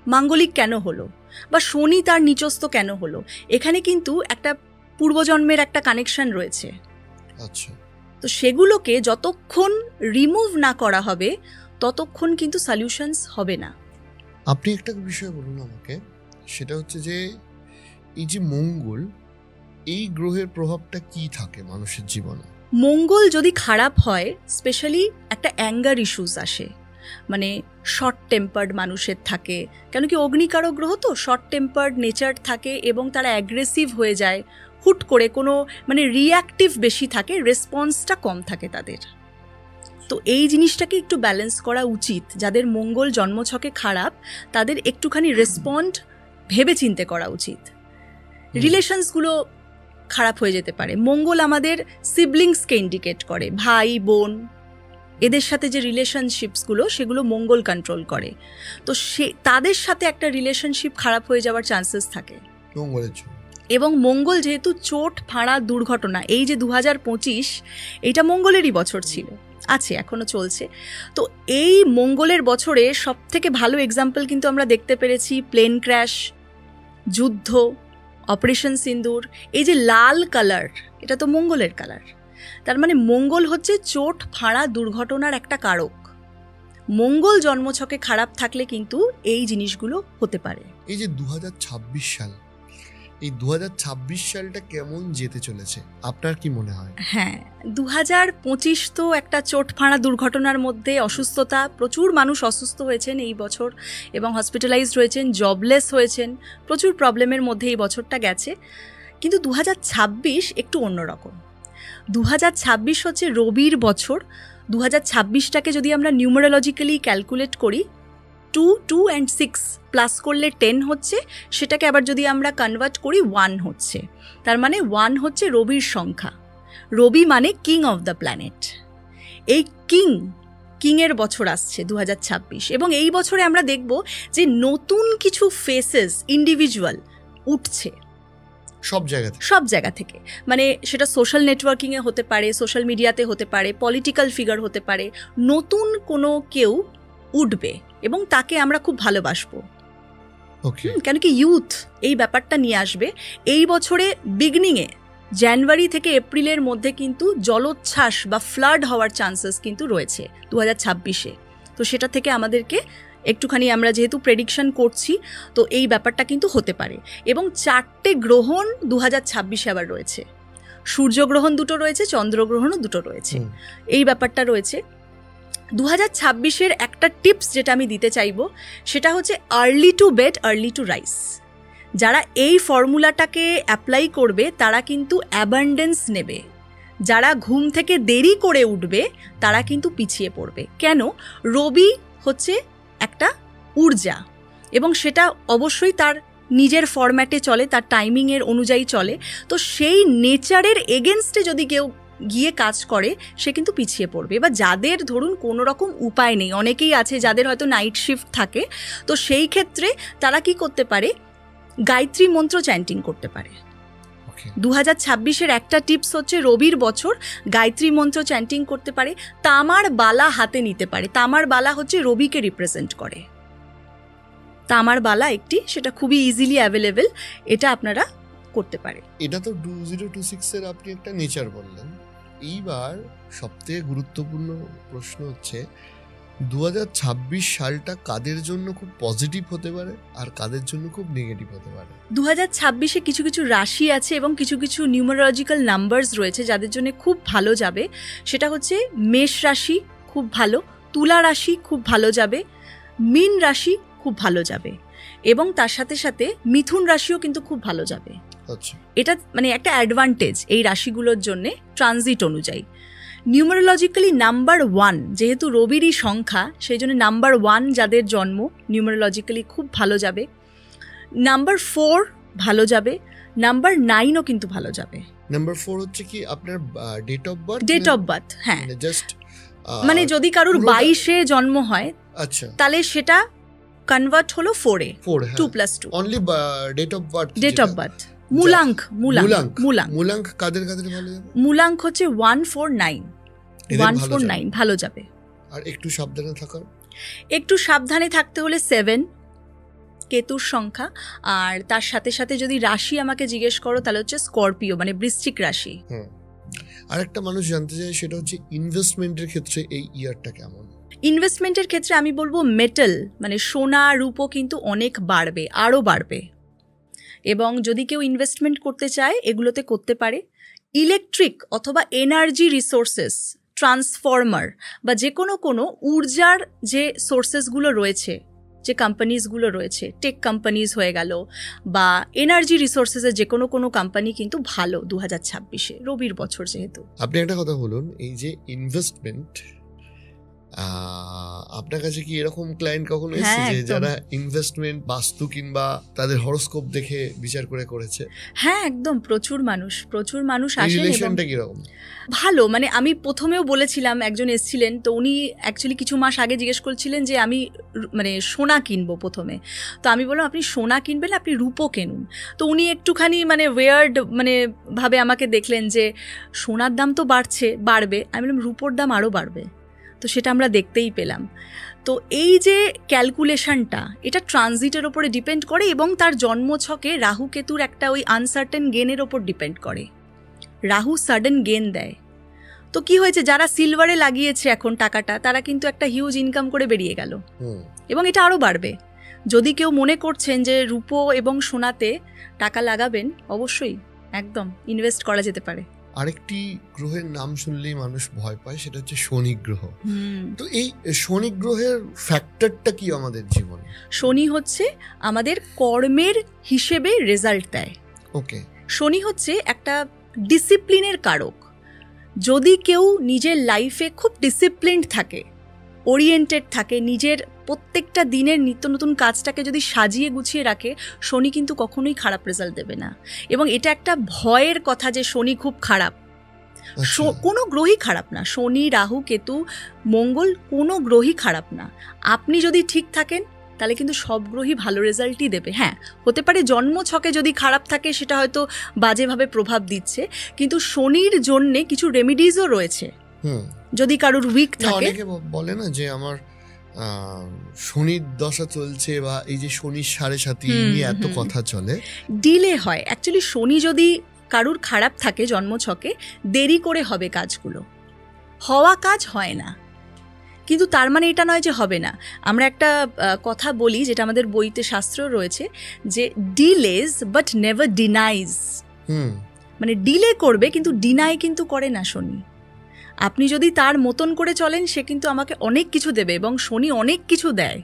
মাঙ্গলিক কেন হলো, বা শনি তার নিচস্থ কেন হলো, এখানে কিন্তু একটা পূর্বজন্মের একটা কানেকশন রয়েছে। আচ্ছা। তো সেগুলোকে যতক্ষণ রিমুভ না করা হবে, ততক্ষণ কিন্তু সলিউশনস হবে না। আপনি একটা বিষয় বলুন আমাকে, সেটা হচ্ছে যে এই যে মঙ্গল, এই গ্রহের প্রভাবটা কি থাকে মানুষের জীবনে? মঙ্গল যদি খারাপ হয়, স্পেশালি একটা অ্যাঙ্গার ইস্যুস আসে, মানে শর্ট টেম্পার্ড মানুষের থাকে। কেন কি অগ্নিকারক গ্রহ তো, শর্ট টেম্পার্ড নেচার থাকে এবং তারা অ্যাগ্রেসিভ হয়ে যায় হুট করে, কোনো মানে রিঅ্যাক্টিভ বেশি থাকে, রেসপন্সটা কম থাকে তাদের। তো এই জিনিসটাকে একটু ব্যালেন্স করা উচিত। যাদের মঙ্গল জন্মছকে খারাপ, তাদের একটুখানি রেসপন্ড ভেবে চিন্তে করা উচিত। রিলেশনসগুলো খারাপ হয়ে যেতে পারে। মঙ্গল আমাদের সিবলিংসকে ইন্ডিকেট করে, ভাই বোন, এদের সাথে যে রিলেশনশিপসগুলো সেগুলো মঙ্গল কন্ট্রোল করে। তো তাদের সাথে একটা রিলেশনশিপ খারাপ হয়ে যাওয়ার চান্সেস থাকে মঙ্গলের জন্য। এবং মঙ্গল যেহেতু চোট ফাঁড়া দুর্ঘটনা, এই যে 2025 এটা মঙ্গলেরই বছর ছিল, আছে এখনো চলছে। তো এই মঙ্গলের বছরে সব থেকে ভালো এক্সাম্পল কিন্তু আমরা দেখতে পেরেছি প্লেন ক্র্যাশ, যুদ্ধ, অপারেশন সিন্দুর। এই যে লাল কালার, এটা তো মঙ্গলের কালার। তার মানে মঙ্গল হচ্ছে চোট ফাঁড়া দুর্ঘটনার একটা কারক। মঙ্গল জন্মছকে খারাপ থাকলে কিন্তু এই জিনিসগুলো হতে পারে। এই যে 2026 সাল, এই 2026 সালটা কেমন যেতে চলেছে আপনার কি মনে হয়? হ্যাঁ, 2025 তো একটা চোট ফাঁড়া দুর্ঘটনার মধ্যে, অসুস্থতা, প্রচুর মানুষ অসুস্থ হয়েছেন এই বছর এবং হসপিটালাইজড হয়েছেন, জবলেস হয়েছেন, প্রচুর প্রবলেমের মধ্যে এই বছরটা গেছে। কিন্তু 2026 একটু অন্যরকম। 2026 হচ্ছে রবির বছর। 2026টাকে যদি আমরা নিউমারোলজিক্যালি ক্যালকুলেট করি, 2, 2 and 6 প্লাস করলে 10 হচ্ছে, সেটাকে আবার যদি আমরা কনভার্ট করি 1 হচ্ছে। তার মানে 1 হচ্ছে রবির সংখ্যা। রবি মানে কিং অফ দ্য প্ল্যানেট। এই কিংয়ের বছর আসছে 2026, এবং এই বছরে আমরা দেখব যে নতুন কিছু ফেসেস, ইন্ডিভিজুয়াল উঠছে সব জায়গা থেকে। মানে সেটা সোশ্যাল নেটওয়ার্কিংয়ে হতে পারে, সোশ্যাল মিডিয়াতে হতে পারে, পলিটিক্যাল ফিগার হতে পারে। নতুন কোনো কেউ উঠবে এবং তাকে আমরা খুব ভালোবাসবো, কেন কি ইউথ এই ব্যাপারটা নিয়ে আসবে। এই বছরে বিগনিংয়ে জানুয়ারি থেকে এপ্রিলের মধ্যে কিন্তু জলোচ্ছ্বাস বা ফ্লাড হওয়ার চান্সেস কিন্তু রয়েছে 2026-এ। তো সেটা থেকে আমাদেরকে একটুখানি, আমরা যেহেতু প্রেডিকশন করছি, তো এই ব্যাপারটা কিন্তু হতে পারে। এবং 4টে গ্রহণ 2026-এ আবার রয়েছে। সূর্যগ্রহণ 2টো রয়েছে, চন্দ্রগ্রহণও 2টো রয়েছে। এই ব্যাপারটা রয়েছে। 2026-এর একটা টিপস যেটা আমি দিতে চাইবো সেটা হচ্ছে early to bed, early to rise. যারা এই ফর্মুলাটাকে অ্যাপ্লাই করবে তারা কিন্তু অ্যাবান্ডেন্স নেবে। যারা ঘুম থেকে দেরি করে উঠবে তারা কিন্তু পিছিয়ে পড়বে। কেন? রবি হচ্ছে একটা ঊর্জা এবং সেটা অবশ্যই তার নিজের ফরম্যাটে চলে, তার টাইমিংয়ের অনুযায়ী চলে। তো সেই নেচারের এগেনস্টে যদি কেউ গিয়ে কাজ করে সে কিন্তু পিছিয়ে পড়বে। বা যাদের ধরুন কোনো রকম উপায় নেই, অনেকেই আছে যাদের হয়তো নাইট শিফট থাকে, তো সেই ক্ষেত্রে তারা কি করতে পারে, গায়ত্রী মন্ত্র চ্যান্টিং করতে পারে। 2026-এর একটা টিপস হচ্ছে রবির বছর গায়ত্রী মন্ত্র চ্যান্টিং করতে পারে, তামার বালা হাতে নিতে পারে। তামার বালা হচ্ছে রবিকে রিপ্রেজেন্ট করে। তামার বালা একটি, সেটা খুবই ইজিলি অ্যাভেলেবেল, এটা আপনারা করতে পারে। এটা তো 2026-এর আপনি একটা নেচার বললেন। এইবার সবথেকে গুরুত্বপূর্ণ প্রশ্ন হচ্ছে 2026 সালটা কাদের জন্য খুব পজিটিভ হতে পারে আর কাদের জন্য খুব নেগেটিভ হতে পারে? 2026-এ কিছু কিছু রাশি আছে এবং কিছু কিছু নিউমারোলজিক্যাল নাম্বারস রয়েছে যাদের জন্য খুব ভালো যাবে। সেটা হচ্ছে মেষ রাশি খুব ভালো, তুলা রাশি খুব ভালো যাবে, মীন রাশি খুব ভালো যাবে এবং তার সাথে সাথে মিথুন রাশিও কিন্তু খুব ভালো যাবে। আচ্ছা, এটা মানে একটা অ্যাডভান্টেজ এই রাশিগুলোর জন্য ট্রানজিট অনুযায়ী। নিউমারোলজিক্যালি নাম্বার 1 যেহেতু রবিরই সংখ্যা, সেই জন্য নাম্বার 1 যাদের জন্ম নিউমারোলজিক্যালি খুব ভালো যাবে। নাম্বার 4 ভালো যাবে, নাম্বার 9ও কিন্তু ভালো যাবে। নাম্বার 4 হচ্ছে কি আপনার date of birth? Date of birth, হ্যাঁ। জাস্ট মানে যদি কারোর 22-এ জন্ম হয়, আচ্ছা, তাহলে সেটা কনভার্ট হলো 4-এ, 2 + 2 only date of birth. Date of birth মূলাঙ্ক কাদের ভালো যাবে? মূলাঙ্ক হচ্ছে 149 ভালো যাবে। আর একটু সাবধানে থাকার, একটু সাবধানে থাকতে হলে 7 কেতুর সংখ্যা। আর তার সাথে সাথে যদি রাশি আমাকে জিজ্ঞেস করো তাহলে হচ্ছে স্করপিও, মানে বৃশ্চিক রাশি। আরেকটা মানুষ জানতে চায় সেটা হচ্ছে ইনভেস্টমেন্টের ক্ষেত্রে এই ইয়ারটা কেমন? ইনভেস্টমেন্টের ক্ষেত্রে আমি বলবো মেটাল মানে সোনা রূপো কিন্তু অনেক বাড়বে, আরও বাড়বে। এবং যদি কেউ ইনভেস্টমেন্ট করতে চায় এগুলোতে করতে পারে। ইলেকট্রিক অথবা এনার্জি রিসোর্সেস, ট্রান্সফর্মার বা যে কোনো ঊর্জার যে সোর্সেসগুলো রয়েছে, যে কোম্পানিজগুলো রয়েছে, টেক কোম্পানিজ হয়ে গেল বা এনার্জি রিসোর্সেসের যে কোনো কোম্পানি কিন্তু ভালো 2026-এ, রবির বছর যেহেতু। আপনি একটা কথা বলুন, এই যে ইনভেস্টমেন্ট, আপনার কাছে কি এরকম ক্লায়েন্ট কখনো এসেছে যে যারা ইনভেস্টমেন্ট বাস্তু কিংবা তাদের হরোস্কোপ দেখে বিচার করে করেছে? হ্যাঁ, একদম প্রচুর মানুষ আসেন। রিলেশনটা কিরকম? ভালো, মানে আমি প্রথমেও বলেছিলাম, একজন এসেছিলেন, তো উনি অ্যাকচুয়ালি কিছু মাস আগে জিজ্ঞেস করছিলেন যে আমি মানে সোনা কিনবো প্রথমে। তো আমি বললাম আপনি সোনা কিনবেন, আপনি রূপো কিনুন। তো উনি একটুখানি মানে ওয়ার্ড মানে ভাবে আমাকে দেখলেন যে সোনার দাম তো বাড়বে, আমি বললাম রূপোর দাম আরও বাড়বে। তো সেটা আমরা দেখতেই পেলাম। তো এই যে ক্যালকুলেশনটা, এটা ট্রানজিটের ওপরে ডিপেন্ড করে এবং তার জন্মছকে রাহু কেতুর একটা ওই আনসার্টেন গেনের ওপর ডিপেন্ড করে। রাহু সাডেন গেন দেয়। তো কি হয়েছে, যারা সিলভারে লাগিয়েছে এখন টাকাটা, তারা কিন্তু একটা হিউজ ইনকাম করে বেরিয়ে গেল, এবং এটা আরও বাড়বে। যদি কেউ মনে করছেন যে রূপো এবং সোনাতে টাকা লাগাবেন, অবশ্যই একদম ইনভেস্ট করা যেতে পারে। আরেকটি গ্রহের নাম শুনলেই মানুষ ভয় পায়, সেটা হচ্ছে শনি গ্রহ। তো এই শনি গ্রহের ফ্যাক্টরটা কি আমাদের জীবনে? শনি হচ্ছে আমাদের কর্মের হিসেবে রেজাল্ট দেয়। ওকে। শনি হচ্ছে একটা ডিসিপ্লিনের কারক। যদি কেউ নিজের লাইফে খুব ডিসিপ্লিনড থাকে, ওরিয়েন্টেড থাকে, নিজের প্রত্যেকটা দিনের নিত্য নতুন কাজটাকে যদি সাজিয়ে গুছিয়ে রাখে, শনি কিন্তু কখনোই খারাপ রেজাল্ট দেবে না। এবং এটা একটা ভয়ের কথা যে শনি খুব খারাপ। কোনো গ্রহই খারাপ না, শনি, রাহু, কেতু, মঙ্গল কোনো গ্রহই খারাপ না। আপনি যদি ঠিক থাকেন তাহলে কিন্তু সব গ্রহই ভালো রেজাল্টই দেবে। হ্যাঁ, হতে পারে জন্মছকে যদি খারাপ থাকে সেটা হয়তো বাজেভাবে প্রভাব দিচ্ছে, কিন্তু শনির জন্যে কিছু রেমিডিজও রয়েছে। যদি কারোর উইক থাকে, অনেকে বলে না যে আমার শনির দশা চলছে, বা এই যে শনির 7.5 নিয়ে এত কথা চলে, ডিলে হয়। অ্যাকচুয়ালি শনি যদি কারুর খারাপ থাকে জন্মছকে, দেরি করে হবে কাজগুলো, হওয়া কাজ হয় না। কিন্তু তার মানে এটা নয় যে হবে না। আমরা একটা কথা বলি, যেটা আমাদের বইতে শাস্ত্র রয়েছে, যে ডিলেজ বাট নেভার ডিনাইজ। মানে ডিলে করবে কিন্তু ডিনাই কিন্তু করে না শনি। আপনি যদি তার মতন করে চলেন, সে কিন্তু আমাকে অনেক কিছু দেবে, এবং শনি অনেক কিছু দেয়।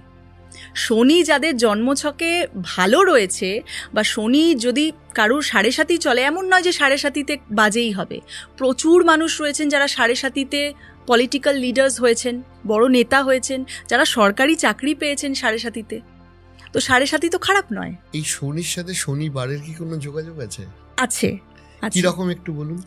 শনি যাদের জন্মছকে ভালো রয়েছে, বা শনি যদি কারুর 7.5 চলে, এমন নয় যে 7.5 বাজেই হবে। প্রচুর মানুষ রয়েছেন যারা 7.5 পলিটিক্যাল লিডার্স হয়েছেন, বড় নেতা হয়েছেন, যারা সরকারি চাকরি পেয়েছেন 7.5। তো 7.5 তো খারাপ নয়। এই শনির সাথে শনিবারের কি কোনো যোগাযোগ আছে? আছে। কিরকম একটু বলুন।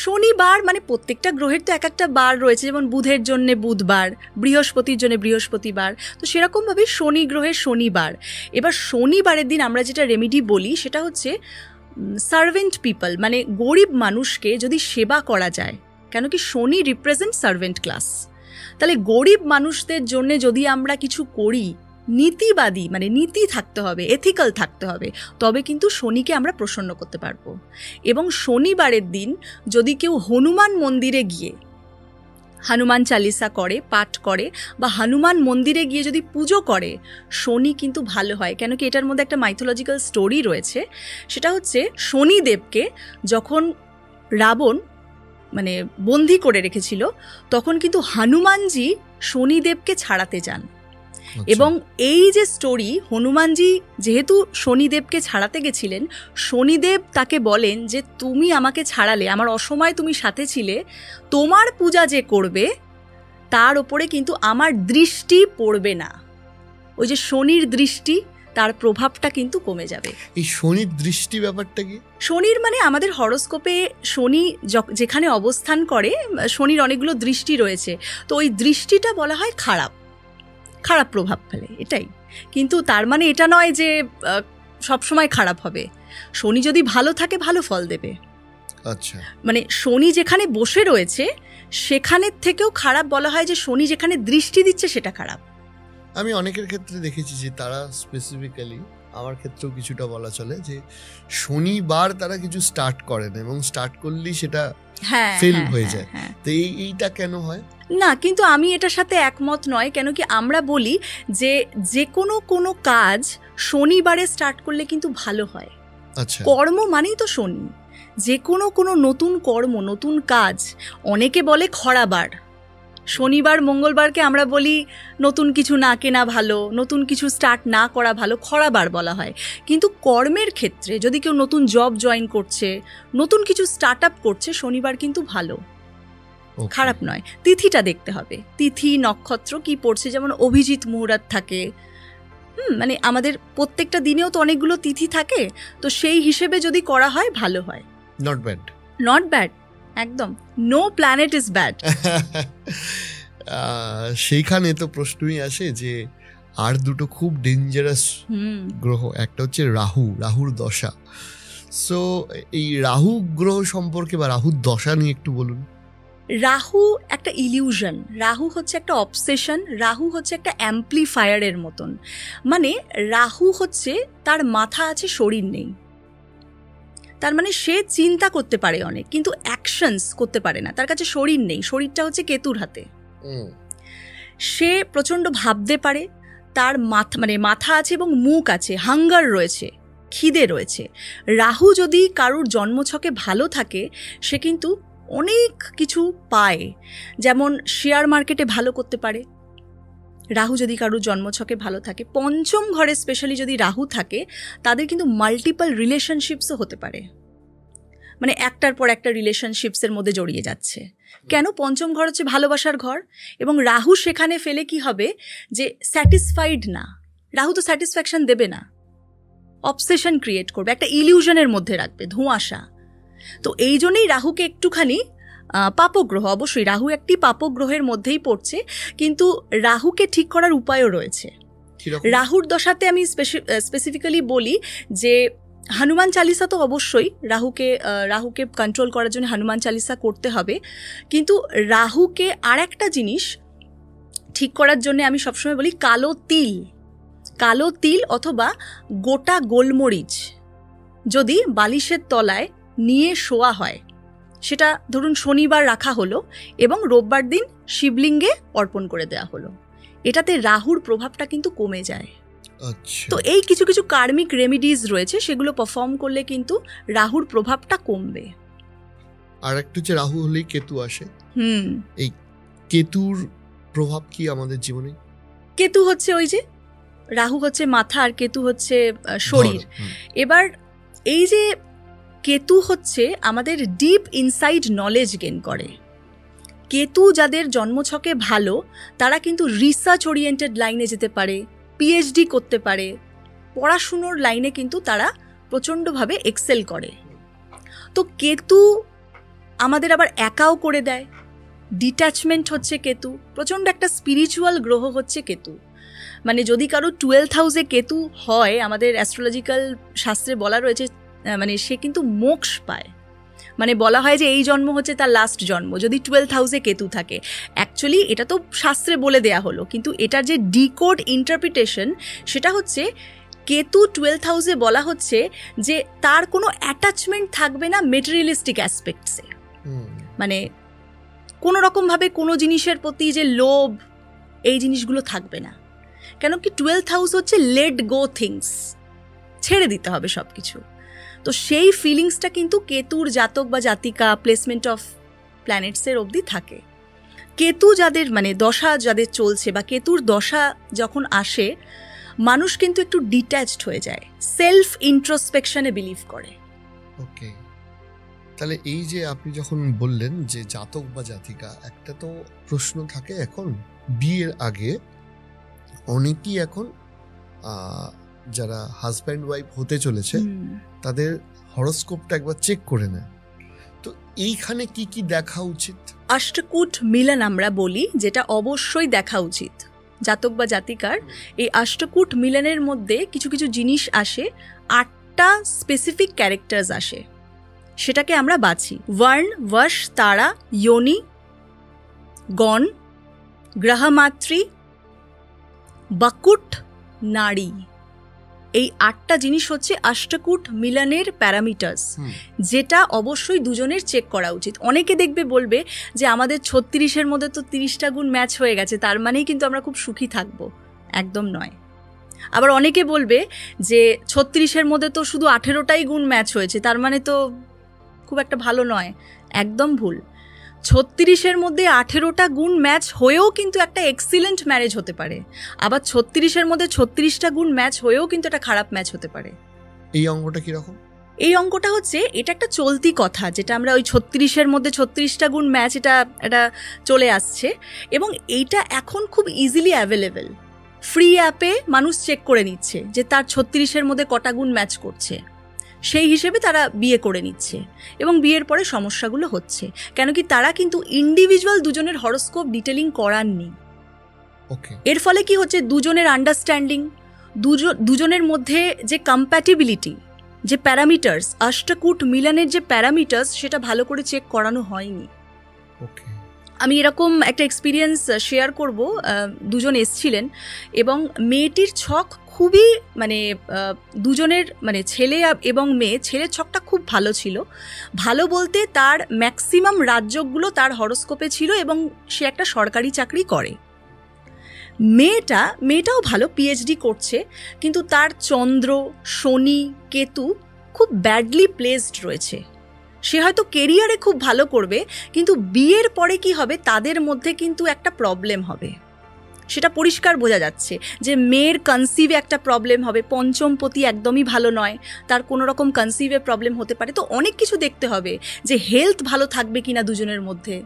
শনিবার মানে প্রত্যেকটা গ্রহের তো এক একটা বার রয়েছে, যেমন বুধের জন্য বুধবার, বৃহস্পতির জন্য বৃহস্পতিবার। তো সেরকমভাবে শনি গ্রহের শনিবার। এবার শনিবারের দিন আমরা যেটা রেমিডি বলি সেটা হচ্ছে সার্ভেন্ট পিপল, মানে গরিব মানুষকে যদি সেবা করা যায়, কেন কি শনি রিপ্রেজেন্ট সার্ভেন্ট ক্লাস। তাহলে গরিব মানুষদের জন্য যদি আমরা কিছু করি, নীতিবাদী মানে নীতি থাকতে হবে, এথিক্যাল থাকতে হবে, তবে কিন্তু শনিকে আমরা প্রসন্ন করতে পারবো। এবং শনিবারের দিন যদি কেউ হনুমান মন্দিরে গিয়ে হনুমান চালিসা করে, পাঠ করে, বা হনুমান মন্দিরে গিয়ে যদি পুজো করে, শনি কিন্তু ভালো হয়। কেন কি এটার মধ্যে একটা মাইথোলজিক্যাল স্টোরি রয়েছে। সেটা হচ্ছে শনিদেবকে যখন রাবণ মানে বন্দি করে রেখেছিল, তখন কিন্তু হনুমানজি শনিদেবকে ছাড়াতে যান। এবং এই যে স্টোরি, হনুমানজি যেহেতু শনিদেবকে ছাড়াতে গেছিলেন, শনিদেব তাকে বলেন যে তুমি আমাকে ছাড়ালে, আমার অসময়ে তুমি সাথে ছিলে, তোমার পূজা যে করবে তার ওপরে কিন্তু আমার দৃষ্টি পড়বে না। ওই যে শনির দৃষ্টি, তার প্রভাবটা কিন্তু কমে যাবে। এই শনির দৃষ্টি ব্যাপারটা কি? শনির মানে আমাদের হরোস্কোপে শনি যেখানে অবস্থান করে, শনির অনেকগুলো দৃষ্টি রয়েছে। তো ওই দৃষ্টিটা বলা হয় খারাপ প্রভাব ফেলে, এটাই। কিন্তু তার মানে এটা নয় যে সবসময় খারাপ হবে। শনি যদি ভালো থাকে ভালো ফল দেবে। আচ্ছা, মানে শনি যেখানে বসে রয়েছে সেখানের থেকেও খারাপ বলা হয় যে শনি যেখানে দৃষ্টি দিচ্ছে সেটা খারাপ। আমি অনেকের ক্ষেত্রে দেখেছি যে তারা স্পেসিফিক্যালি, আমার ক্ষেত্রেও কিছুটা বলা চলে, যে শনিবার তারা কিছু স্টার্ট করেন এবং স্টার্ট করলেই সেটা ফেল হয়ে যায়। তো এইটা কেন হয় না, কিন্তু আমি এটার সাথে একমত নয়। কেন কি আমরা বলি যে কোনো কাজ শনিবারে স্টার্ট করলে কিন্তু ভালো হয়। আচ্ছা, কর্ম মানেই তো শনি। যে কোনো নতুন কর্ম, নতুন কাজ, অনেকে বলে খরাবার। শনিবার মঙ্গলবারকে আমরা বলি নতুন কিছু না কেনা ভালো, নতুন কিছু স্টার্ট না করা ভালো, খরাবার বলা হয়। কিন্তু কর্মের ক্ষেত্রে যদি কেউ নতুন জব জয়েন করছে, নতুন কিছু স্টার্ট আপ করছে, শনিবার কিন্তু ভালো। খারাপ নয়। তিথিটা দেখতে হবে, তিথি নক্ষত্র কি পড়ছে, যেমন অভিজিৎ মুহূর্ত থাকে, মানে আমাদের প্রত্যেকটা দিনেও তো অনেকগুলো তিথি থাকে, তো সেই হিসেবে যদি করা হয় ভালো হয়। নট ব্যাড, নট ব্যাড, একদম নো প্ল্যানেট ইজ ব্যাড। সেইখানে তো প্রশ্নই আসে যে আর দুটো খুব ডেঞ্জারাস গ্রহ, একটা হচ্ছে রাহুর দশা। সো এই রাহু গ্রহ সম্পর্কে বা রাহুর দশা নিয়ে একটু বলুন। রাহু একটা ইলিউশন, রাহু হচ্ছে একটা অবসেশন, রাহু হচ্ছে একটা অ্যাম্প্লিফায়ারের মতন। মানে রাহু হচ্ছে তার মাথা আছে, শরীর নেই। তার মানে সে চিন্তা করতে পারে অনেক, কিন্তু অ্যাকশনস করতে পারে না, তার কাছে শরীর নেই। শরীরটা হচ্ছে কেতুর হাতে। সে প্রচণ্ড ভাবতে পারে, তার মাথা আছে এবং মুখ আছে, হাঙ্গার রয়েছে, খিদে রয়েছে। রাহু যদি কারুর জন্মছকে ভালো থাকে, সে কিন্তু অনেক কিছু পায়। যেমন শেয়ার মার্কেটে ভালো করতে পারে রাহু যদি কারুর জন্মছকে ভালো থাকে। পঞ্চম ঘরে স্পেশালি যদি রাহু থাকে, তাদের কিন্তু মাল্টিপল রিলেশনশিপসও হতে পারে, মানে একটার পর একটা রিলেশনশিপসের মধ্যে জড়িয়ে যাচ্ছে। কেন? পঞ্চম ঘর হচ্ছে ভালোবাসার ঘর, এবং রাহু সেখানে ফেলে কি হবে যে স্যাটিসফাইড না, রাহু তো স্যাটিসফ্যাকশন দেবে না, অবসেশন ক্রিয়েট করবে, একটা ইলিউশনের মধ্যে রাখবে, ধোঁয়াশা। তো এই জন্যই রাহুকে একটুখানি পাপগ্রহ, অবশ্যই রাহু একটি পাপগ্রহের মধ্যেই পড়ছে, কিন্তু রাহুকে ঠিক করার উপায়ও রয়েছে। রাহুর দশাতে আমি স্পেসিফিক্যালি বলি যে হনুমান চালিসা তো অবশ্যই রাহুকে কন্ট্রোল করার জন্য হনুমান চালিসা করতে হবে। কিন্তু রাহুকে আর একটা জিনিস ঠিক করার জন্য আমি সবসময় বলি কালো তিল অথবা গোটা গোলমরিচ যদি বালিশের তলায় নিয়ে শোয়া হয়, সেটা ধরুন শনিবার রাখা হলো এবং রোববার দিন শিবলিঙ্গে অর্পণ করে দেওয়া হলো, এটাতে রাহুর প্রভাবটা কিন্তু কমে যায়। তো এই কিছু কিছু কার্মিক রেমিডিজ রয়েছে, সেগুলো পারফর্ম করলে কিন্তু রাহুর প্রভাবটা কমবে। আর একটু যে রাহু হলেই কেতু আসে, এই কেতুর প্রভাব কি আমাদের জীবনে? কেতু হচ্ছে ওই যে রাহু হচ্ছে মাথা আর কেতু হচ্ছে শরীর। এবার এই যে কেতু হচ্ছে আমাদের ডিপ ইনসাইড নলেজ গেইন করে। কেতু যাদের জন্মছকে ভালো, তারা কিন্তু রিসার্চ ওরিয়েন্টেড লাইনে যেতে পারে, পিএইচডি করতে পারে, পড়াশুনোর লাইনে কিন্তু তারা প্রচণ্ডভাবে এক্সেল করে। তো কেতু আমাদের আবার একাও করে দেয়, ডিট্যাচমেন্ট হচ্ছে কেতু, প্রচণ্ড একটা স্পিরিচুয়াল গ্রহ হচ্ছে কেতু। মানে যদি কারো 12th হাউসে কেতু হয়, আমাদের অ্যাস্ট্রোলজিক্যাল শাস্ত্রে বলা রয়েছে, মানে সে কিন্তু মোক্ষ পায়। মানে বলা হয় যে এই জন্ম হচ্ছে তার লাস্ট জন্ম যদি 12th হাউসে কেতু থাকে। অ্যাকচুয়ালি এটা তো শাস্ত্রে বলে দেয়া হলো, কিন্তু এটার যে ডিকোড ইন্টারপ্রিটেশন সেটা হচ্ছে কেতু 12th হাউসে বলা হচ্ছে যে তার কোনো অ্যাটাচমেন্ট থাকবে না মেটেরিয়ালিস্টিক অ্যাসপেক্টসে, মানে কোনো রকমভাবে কোনো জিনিসের প্রতি যে লোভ, এই জিনিসগুলো থাকবে না। কেন কি 12th হাউস হচ্ছে লেট গো থিংস, ছেড়ে দিতে হবে সব কিছু। তো সেই ফিলিংসটা কিন্তু কেতুর জাতক বা জাতিকা, প্লেসমেন্ট অফ প্ল্যানেটসের অবধি থাকে। কেতু যাদের মানে দশা যাদের চলছে বা কেতুর দশা যখন আসে, মানুষ কিন্তু একটু ডিট্যাচড হয়ে যায়, সেলফ ইন্ট্রোস্পেকশনে বিলিভ করে। ওকে, তাহলে এই যে আপনি যখন বললেন যে জাতক বা জাতিকা, একটা তো প্রশ্ন থাকে এখন বিয়ের আগে অনেকেই এখন যারা হাজব্যান্ড ওয়াইফ হতে চলেছে তাদের হরোস্কোপটা একবার চেক করে নেয়, তো এইখানে কি কি দেখা উচিত? অষ্টকূট মিলন আমরা বলি, যেটা অবশ্যই দেখা উচিত জাতক বা জাতিকার। এই অষ্টকূট মিলনের মধ্যে কিছু কিছু জিনিস আসে, 8টা স্পেসিফিক ক্যারেক্টার্স আসে, সেটাকে আমরা বাছি। বর্ণ, বশ, তারা, যোনি, গণ, গ্রহমাত্রী, বকুট, নারী। এই 8টা জিনিস হচ্ছে অষ্টকূট মিলনের প্যারামিটার্স, যেটা অবশ্যই দুজনের চেক করা উচিত। অনেকে দেখবে বলবে যে আমাদের 36-এর মধ্যে তো 30টা গুণ ম্যাচ হয়ে গেছে, তার মানেই কিন্তু আমরা খুব সুখী থাকবো। একদম নয়। আবার অনেকে বলবে যে 36-এর মধ্যে তো শুধু 18টাই গুণ ম্যাচ হয়েছে, তার মানে তো খুব একটা ভালো নয়। একদম ভুল। 36-এর মধ্যে 18টা গুণ ম্যাচ হয়েও কিন্তু একটা এক্সিলেন্ট ম্যারেজ হতে পারে, আবার 36-এর মধ্যে 36টা গুণ ম্যাচ হয়েও কিন্তু একটা খারাপ ম্যাচ হতে পারে। এই অঙ্কটা কিরকম? এই অঙ্কটা হচ্ছে, এটা একটা চলতি কথা, যেটা আমরা ওই 36-এর মধ্যে 36টা গুণ ম্যাচ, এটা চলে আসছে, এবং এইটা এখন খুব ইজিলি অ্যাভেলেবেল। ফ্রি অ্যাপে মানুষ চেক করে নিচ্ছে যে তার 36-এর মধ্যে কটা গুণ ম্যাচ করছে, সেই হিসেবে তারা বিয়ে করে নিচ্ছে, এবং বিয়ের পরে সমস্যাগুলো হচ্ছে কেন কি, তারা কিন্তু ইন্ডিভিজুয়াল দুজনের হরোস্কোপ ডিটেলিং করাননি। এর ফলে কি হচ্ছে, দুজনের আন্ডারস্ট্যান্ডিং, দুজনের মধ্যে যে কম্প্যাটিবিলিটি, যে প্যারামিটার্স, অষ্টকূট মিলনের যে প্যারামিটার্স, সেটা ভালো করে চেক করানো হয়নি। আমি এরকম একটা এক্সপিরিয়েন্স শেয়ার করব। দুজন এসছিলেন এবং মেয়েটির ছক খুবই, মানে দুজনের, মানে ছেলে এবং মেয়ে, ছেলের ছকটা খুব ভালো ছিল। ভালো বলতে তার ম্যাক্সিমাম রাজযোগগুলো তার হরোস্কোপে ছিল এবং সে একটা সরকারি চাকরি করে। মেয়েটাও ভালো, পিএইচডি করছে, কিন্তু তার চন্দ্র, শনি, কেতু খুব ব্যাডলি প্লেসড রয়েছে। সে হয়তো কেরিয়ারে খুব ভালো করবে, কিন্তু বিয়ের পরে কি হবে, তাদের মধ্যে কিন্তু একটা প্রবলেম হবে, সেটা পরিষ্কার বোঝা যাচ্ছে যে মেয়ের কনসিভে একটা প্রবলেম হবে, পঞ্চমপতি একদমই ভালো নয়, তার কোনো রকম কনসিভে প্রবলেম হতে পারে। তো অনেক কিছু দেখতে হবে যে হেলথ ভালো থাকবে কিনা দুজনের মধ্যে,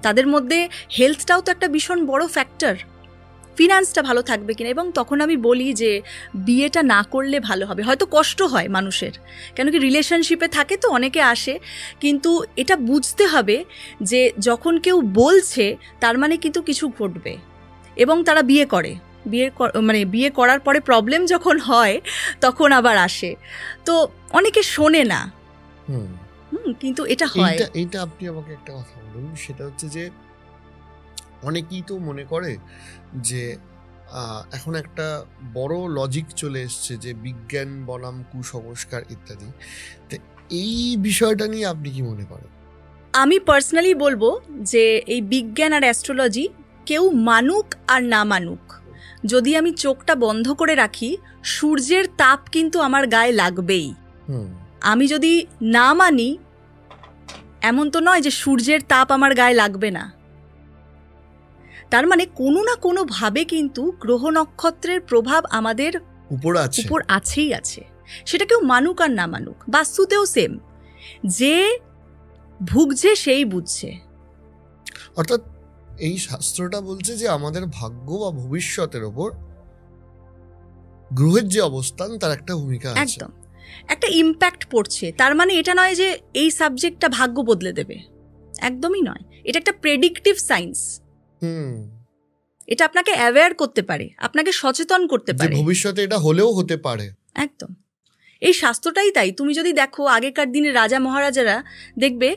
তাদের মধ্যে হেলথটাও তো একটা ভীষণ বড় ফ্যাক্টর, ফিনান্সটা ভালো থাকবে কিনা। এবং তখন আমি বলি যে বিয়েটা না করলে ভালো হবে। হয়তো কষ্ট হয় মানুষের, কেন কি রিলেশনশিপে থাকে তো অনেকে আসে, কিন্তু এটা বুঝতে হবে যে যখন কেউ বলছে তার মানে কিন্তু কিছু ঘটবে, এবং তারা বিয়ে করার পরে প্রবলেম যখন হয় তখন আবার আসে, তো অনেকে শোনে না। কিন্তু এটা হয়। এইটা আপনি আমাকে একটা কথা বলুন, সেটা হচ্ছে যে অনেকেই তো মনে করে যে এখন একটা বড় লজিক চলে এসছে যে বিজ্ঞান বনাম কুসংস্কার ইত্যাদি, তো এই বিষয়টা নিয়ে আপনি কি মনে করেন? আমি পার্সোনালি বলবো যে এই বিজ্ঞান আর অ্যাস্ট্রোলজি কেউ মানুক আর না মানুক, যদি আমি চোখটা বন্ধ করে রাখি, সূর্যের তাপ কিন্তু আমার গায়ে লাগবেই। আমি যদি না মানি, এমন তো নয় যে সূর্যের তাপ আমার গায়ে লাগবে না। তার মানে কোনো না কোনো ভাবে কিন্তু গ্রহ নক্ষত্রের প্রভাব আমাদের উপর আছেই আছে, সেটা কেউ মানুক আর না মানুক। বাস্তুতেও সেম, যে ভুগছে সেই বুঝছে। অর্থাৎ এই শাস্ত্রটা বলছে যে আমাদের ভাগ্য বা ভবিষ্যতের ওপর গ্রহের যে অবস্থান তার একটা ভূমিকা আছে, একদম একটা ইম্প্যাক্ট পড়ছে। তার মানে এটা নয় যে এই সাবজেক্টটা ভাগ্য বদলে দেবে, একদমই নয়। এটা একটা প্রেডিক্টিভ সায়েন্স। এটা আপনাকে অ্যাওয়্যার করতে পারে, আপনাকে সচেতন করতে পারে, ভবিষ্যতে এটা হলেও হতে পারে। একদম, এই শাস্ত্রটাই তাই। তুমি যদি দেখো আগেকার দিনে রাজা মহারাজারা, দেখবে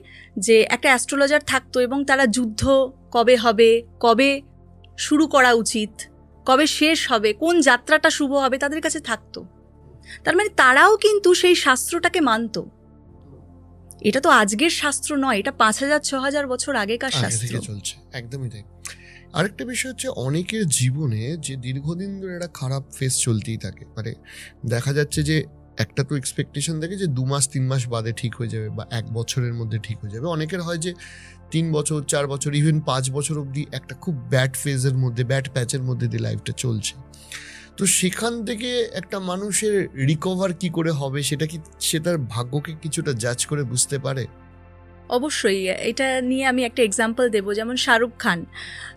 যে একটা অ্যাস্ট্রোলজার থাকতো এবং তারা যুদ্ধ কবে হবে, কবে শুরু করা উচিত, কবে শেষ হবে, কোন যাত্রাটা শুভ হবে, তাদের কাছে থাকতো। তার মানে তারাও কিন্তু সেই শাস্ত্রটাকে মানত। এটা তো আজকের শাস্ত্র নয়, এটা 5000-6000 বছর আগেকার শাস্ত্র চলছে। একদমই তাই। আরেকটা বিষয় হচ্ছে, অনেকের জীবনে যে দীর্ঘদিন ধরে একটা খারাপ ফেজ চলতেই থাকে, মানে দেখা যাচ্ছে যে একটা তো এক্সপেকটেশন থাকে যে 2 মাস 3 মাস বাদে ঠিক হয়ে যাবে বা 1 বছরের মধ্যে ঠিক হয়ে যাবে। অনেকের হয় যে 3 বছর 4 বছর ইভেন 5 বছর অবধি একটা খুব ব্যাড ফেজের মধ্যে, ব্যাড প্যাচের মধ্যে দিয়ে লাইফটা চলছে। তো সেখান থেকে একটা মানুষের রিকভার কি করে হবে, সেটা কি সে তার ভাগ্যকে কিছুটা জাজ করে বুঝতে পারে? অবশ্যই। এটা নিয়ে আমি একটা এক্সাম্পল দেব, যেমন শাহরুখ খান।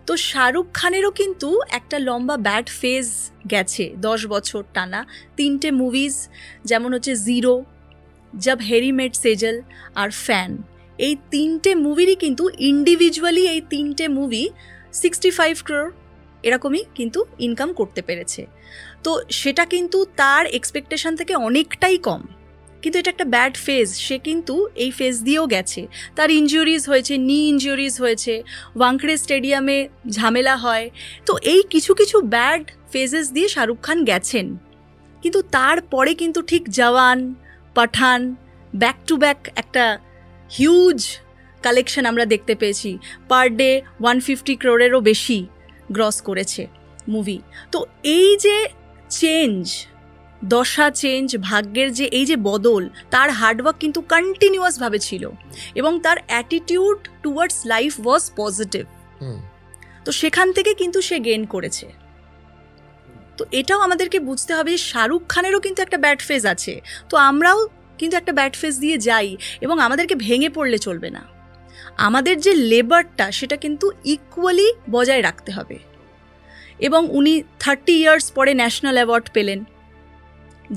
তো শাহরুখ খানেরও কিন্তু একটা লম্বা ব্যাড ফেজ গেছে, 10 বছর টানা 3টে মুভিজ, যেমন হচ্ছে জিরো, জব হ্যারি মেট সেজল আর ফ্যান। এই 3টে মুভিরই কিন্তু ইন্ডিভিজুয়ালি এই 3টে মুভি 65 crore এরকমই কিন্তু ইনকাম করতে পেরেছে। তো সেটা কিন্তু তার এক্সপেকটেশন থেকে অনেকটাই কম, কিন্তু এটা একটা ব্যাড ফেজ। সে কিন্তু এই ফেজ দিয়েও গেছে, তার ইনজুরিজ হয়েছে, নি ইনজুরিজ হয়েছে, ওয়াংখেড়ে স্টেডিয়ামে ঝামেলা হয়। তো এই কিছু কিছু ব্যাড ফেজেস দিয়ে শাহরুখ খান গেছেন, কিন্তু তারপরে কিন্তু ঠিক জওয়ান, পাঠান, ব্যাক টু ব্যাক একটা হিউজ কালেকশন আমরা দেখতে পেয়েছি। পার ডে 150 crore বেশি গ্রস করেছে মুভি। তো এই যে চেঞ্জ, দশা চেঞ্জ, ভাগ্যের যে এই যে বদল, তার হার্ডওয়ার্ক কিন্তু কন্টিনিউয়াসভাবে ছিল এবং তার attitude towards life was positive. তো সেখান থেকে কিন্তু সে গেইন করেছে। তো এটাও আমাদেরকে বুঝতে হবে যে শাহরুখ খানেরও কিন্তু একটা ব্যাড ফেজ আছে। তো আমরাও কিন্তু একটা ব্যাড ফেজ দিয়ে যাই, এবং আমাদেরকে ভেঙে পড়লে চলবে না। আমাদের যে লেবারটা সেটা কিন্তু ইকুয়ালি বজায় রাখতে হবে। এবং উনি 30 ইয়ার্স পরে ন্যাশনাল অ্যাওয়ার্ড পেলেন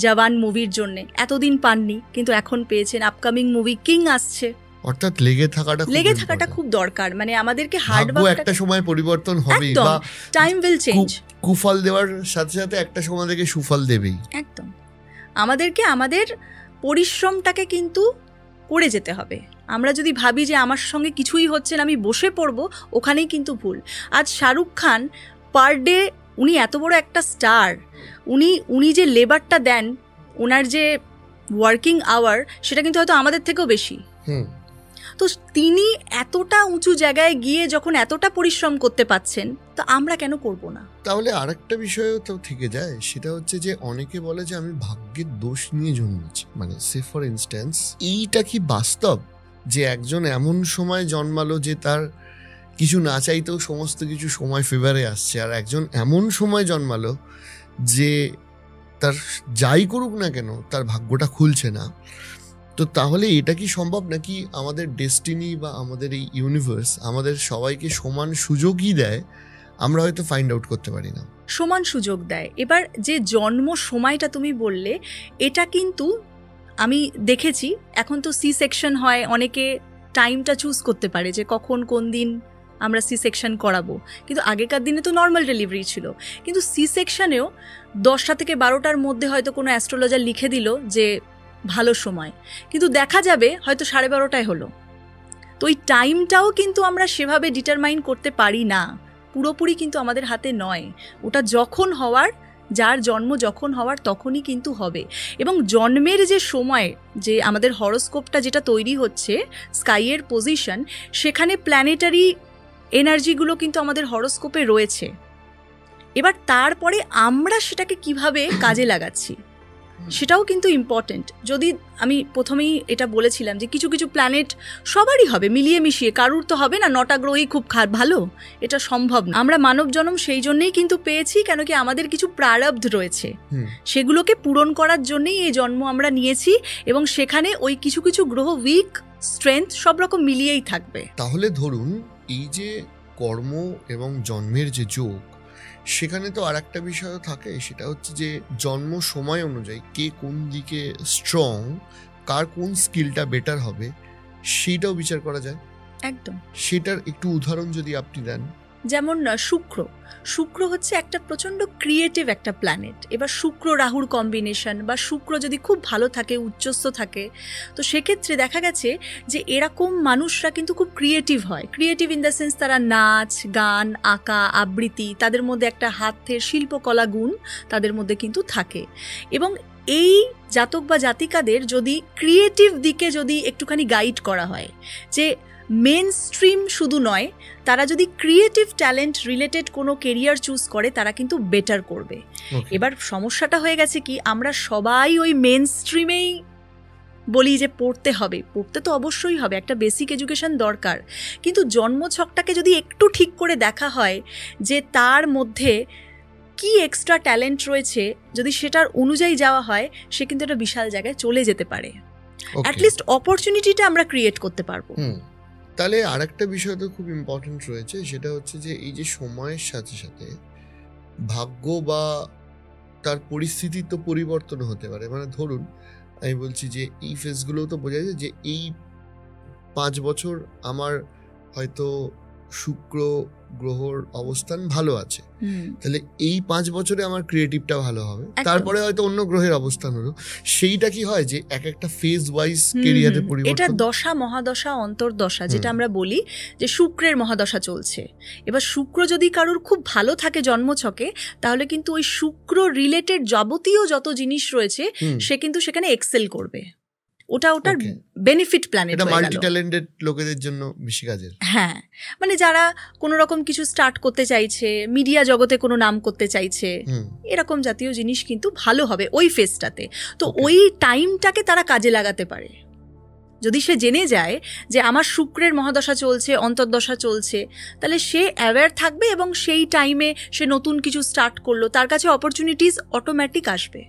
জওয়ান মুভির জন্যে। এতদিন পাননি, কিন্তু এখন পেয়েছেন। আপকামিং মুভি কিং আসছে। অর্থাৎ লেগে থাকাটা খুব দরকার। মানে আমাদেরকে হার্ড ওয়ার্ক, একটা সময় পরিবর্তন হবেই, বা টাইম উইল চেঞ্জ। কুফল দেওয়ার সাথে সাথে একটা সময় থেকে সুফল দেবেই। একদম। আমাদেরকে আমাদের পরিশ্রমটাকে কিন্তু করে যেতে হবে। আমরা যদি ভাবি যে আমার সঙ্গে কিছুই হচ্ছে না, আমি বসে পড়বো, ওখানেই কিন্তু ভুল। আজ শাহরুখ খান পার ডে, উনি এত বড় একটা স্টার, উনি যে লেবারটা দেন, ওনার যে ওয়ার্কিং আওয়ার, সেটা কিন্তু হয়তো আমাদের থেকেও বেশি। তো তিনি এতটা উঁচু জায়গায় গিয়ে যখন এতটা পরিশ্রম করতে পাচ্ছেন, তো আমরা কেন করব না? তাহলে আরেকটা বিষয়ও তো থেকে যায়, সেটা হচ্ছে যে অনেকে বলে যে আমি ভাগ্যের দোষ নিয়ে জন্মেছি। মানে সে ফর ইনস্ট্যান্স, এইটা কি বাস্তব যে একজন এমন সময় জন্মালো যে তার কিছু না চাইতেও সমস্ত কিছু সময় ফেভারে আসছে, আর একজন এমন সময় জন্মালো যে তার যাই করুক না কেন তার ভাগ্যটা খুলছে না? তো তাহলে এটা কি সম্ভব, নাকি আমাদের ডেস্টিনি বা আমাদের এই ইউনিভার্স আমাদের সবাইকে সমান সুযোগই দেয়, আমরা হয়তো ফাইন্ড আউট করতে পারি না? সমান সুযোগ দেয়। এবার যে জন্ম সময়টা তুমি বললে, এটা কিন্তু আমি দেখেছি, এখন তো সি সেকশন হয়, অনেকে টাইমটা চুজ করতে পারে যে কখন কোন দিন আমরা সি সেকশন করাবো। কিন্তু আগেকার দিনে তো নর্মাল ডেলিভারি ছিল, কিন্তু সি সেকশনেও 10টা থেকে 12টার মধ্যে হয়তো কোনো অ্যাস্ট্রোলজার লিখে দিল যে ভালো সময়, কিন্তু দেখা যাবে হয়তো 12:30টায় হলো। তো ওই টাইমটাও কিন্তু আমরা সেভাবে ডিটারমাইন করতে পারি না, পুরোপুরি কিন্তু আমাদের হাতে নয়। ওটা যখন হওয়ার, যার জন্ম যখন হওয়ার তখনই কিন্তু হবে। এবং জন্মের যে সময়, যে আমাদের হরোস্কোপটা যেটা তৈরি হচ্ছে, স্কাইয়ের পজিশন, সেখানে প্ল্যানেটারি এনার্জিগুলো কিন্তু আমাদের হরোস্কোপে রয়েছে। এবার তারপরে আমরা সেটাকে কিভাবে কাজে লাগাচ্ছি সেটাও কিন্তু ইম্পর্টেন্ট। যদি আমি প্রথমেই এটা বলেছিলাম যে কিছু কিছু প্ল্যানেট সবারই হবে মিলিয়ে মিশিয়ে, কারুর তো হবে না 9টা গ্রহই খুব ভালো, এটা সম্ভব না। আমরা মানব জন্ম সেই জন্যই কিন্তু পেয়েছি, কেন কি আমাদের কিছু প্রারব্ধ রয়েছে, সেগুলোকে পূরণ করার জন্যই এই জন্ম আমরা নিয়েছি। এবং সেখানে ওই কিছু কিছু গ্রহ উইক, স্ট্রেংথ সব রকম মিলিয়েই থাকবে। তাহলে ধরুন এই যে কর্ম এবং জন্মের যে যোগ, সেখানে তো আর একটা বিষয় থাকে, সেটা হচ্ছে যে জন্ম সময় অনুযায়ী কে কোন দিকে স্ট্রং, কার কোন স্কিলটা বেটার হবে, সেইটাও বিচার করা যায়। একদম। সেটার একটু উদাহরণ যদি আপনি দেন। যেমন শুক্র হচ্ছে একটা প্রচণ্ড ক্রিয়েটিভ একটা প্ল্যানেট। এবার শুক্র রাহুর কম্বিনেশন, বা শুক্র যদি খুব ভালো থাকে, উচ্চস্থ থাকে, তো সেক্ষেত্রে দেখা গেছে যে এরকম মানুষরা কিন্তু খুব ক্রিয়েটিভ হয়। ক্রিয়েটিভ ইন দ্য সেন্স তারা নাচ, গান, আঁকা, আবৃত্তি, তাদের মধ্যে একটা হাতের শিল্পকলা গুণ তাদের মধ্যে কিন্তু থাকে। এবং এই জাতক বা জাতিকাদের যদি ক্রিয়েটিভ দিকে যদি একটুখানি গাইড করা হয়, যে মেন স্ট্রিম শুধু নয়, তারা যদি ক্রিয়েটিভ ট্যালেন্ট রিলেটেড কোনো কেরিয়ার চুজ করে, তারা কিন্তু বেটার করবে। এবার সমস্যাটা হয়ে গেছে কি, আমরা সবাই ওই মেন স্ট্রিমেই বলি যে পড়তে হবে, পড়তে তো অবশ্যই হবে, একটা বেসিক এডুকেশন দরকার, কিন্তু জন্মছকটাকে যদি একটু ঠিক করে দেখা হয় যে তার মধ্যে কি এক্সট্রা ট্যালেন্ট রয়েছে, যদি সেটার অনুযায়ী যাওয়া হয়, সে কিন্তু একটা বিশাল জায়গায় চলে যেতে পারে। অ্যাটলিস্ট অপরচুনিটিটা আমরা ক্রিয়েট করতে পারবো। তাহলে আরেকটা বিষয় তো খুব ইম্পর্টেন্ট রয়েছে, সেটা হচ্ছে যে এই যে সময়ের সাথে সাথে ভাগ্য বা তার পরিস্থিতি তো পরিবর্তন হতে পারে। মানে ধরুন আমি বলছি যে এই ফেজগুলোও তো বোঝা যায় যে এই 5 বছর আমার হয়তো শুক্র গ্রহর অবস্থান ভালো আছে, তাহলে এই 5 বছরে আমার ক্রিয়েটিভটা ভালো হবে। তারপরে হয়তো অন্য গ্রহের অবস্থান হলো, সেইটা কি হয় যে এক একটা ফেজ ওয়াইজ ক্যারিয়ারে পরিবর্তন। এটা দশা, মহাদশা, অন্তর্দশা যেটা আমরা বলি, যে শুক্রের মহাদশা চলছে। এবার শুক্র যদি কারোর খুব ভালো থাকে জন্মছকে, তাহলে কিন্তু ওই শুক্র রিলেটেড যাবতীয় যত জিনিস রয়েছে সে কিন্তু সেখানে এক্সেল করবে। ওটার বেনিফিট প্ল্যানেট হয়ে গেল। এটা মাল্টি ট্যালেন্টেড লোকেদের জন্য বেশি কাজের। হ্যাঁ, মানে যারা কোনো রকম কিছু স্টার্ট করতে চাইছে, মিডিয়া জগতে কোনো নাম করতে চাইছে, এরকম জাতীয় জিনিস কিন্তু ভালো হবে ওই ফেজটাতে। তো ওই টাইমটাকে তারা কাজে লাগাতে পারে। যদি সে জেনে যায় যে আমার শুক্রের মহাদশা চলছে, অন্তর্দশা চলছে, তাহলে সে অ্যাওয়্যার থাকবে এবং সেই টাইমে সে নতুন কিছু স্টার্ট করলো, তার কাছে অপরচুনিটিস অটোমেটিক আসবে।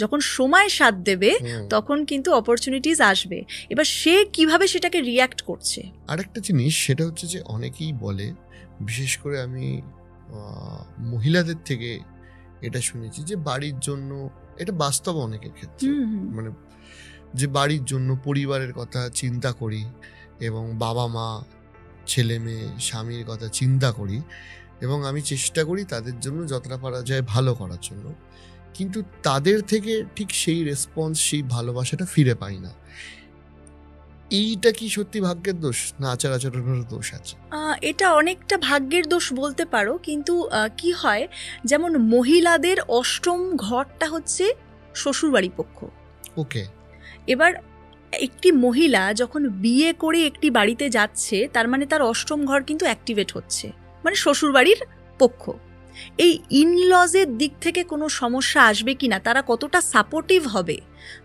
যখন সময় সাথ দেবে তখন কিন্তু অপরচুনিটিস আসবে। এবার সে কিভাবে সেটাকে রিয়্যাক্ট করছে। আরেকটা জিনিস সেটা হচ্ছে যে অনেকেই বলে, বিশেষ করে আমি মহিলাদের থেকে এটা শুনেছি যে বাড়ির জন্য, এটা বাস্তব অনেকের ক্ষেত্রে, মানে যে বাড়ির জন্য পরিবারের কথা চিন্তা করি এবং বাবা মা ছেলে মেয়ে স্বামীর কথা চিন্তা করি এবং আমি চেষ্টা করি তাদের জন্য যতটা পারা যায় ভালো করার জন্য, কিন্তু তাদের থেকে ঠিক সেই রেসপন্স, সেই ভালোবাসাটা ফিরে পাই না। এইটা কি সত্যি ভাগ্যের দোষ না আচার আচরণের দোষ আছে? এটা অনেকটা ভাগ্যের দোষ বলতে পারো, কিন্তু কি হয়, যেমন মহিলাদের অষ্টম ঘরটা হচ্ছে শ্বশুরবাড়ি পক্ষ। ওকে, এবার একটি মহিলা যখন বিয়ে করে একটি বাড়িতে যাচ্ছে, তার মানে তার অষ্টম ঘর কিন্তু অ্যাক্টিভেট হচ্ছে, মানে শ্বশুরবাড়ির পক্ষ। এই ইনলজের দিক থেকে কোনো সমস্যা আসবে কিনা, তারা কতটা সাপোর্টিভ হবে,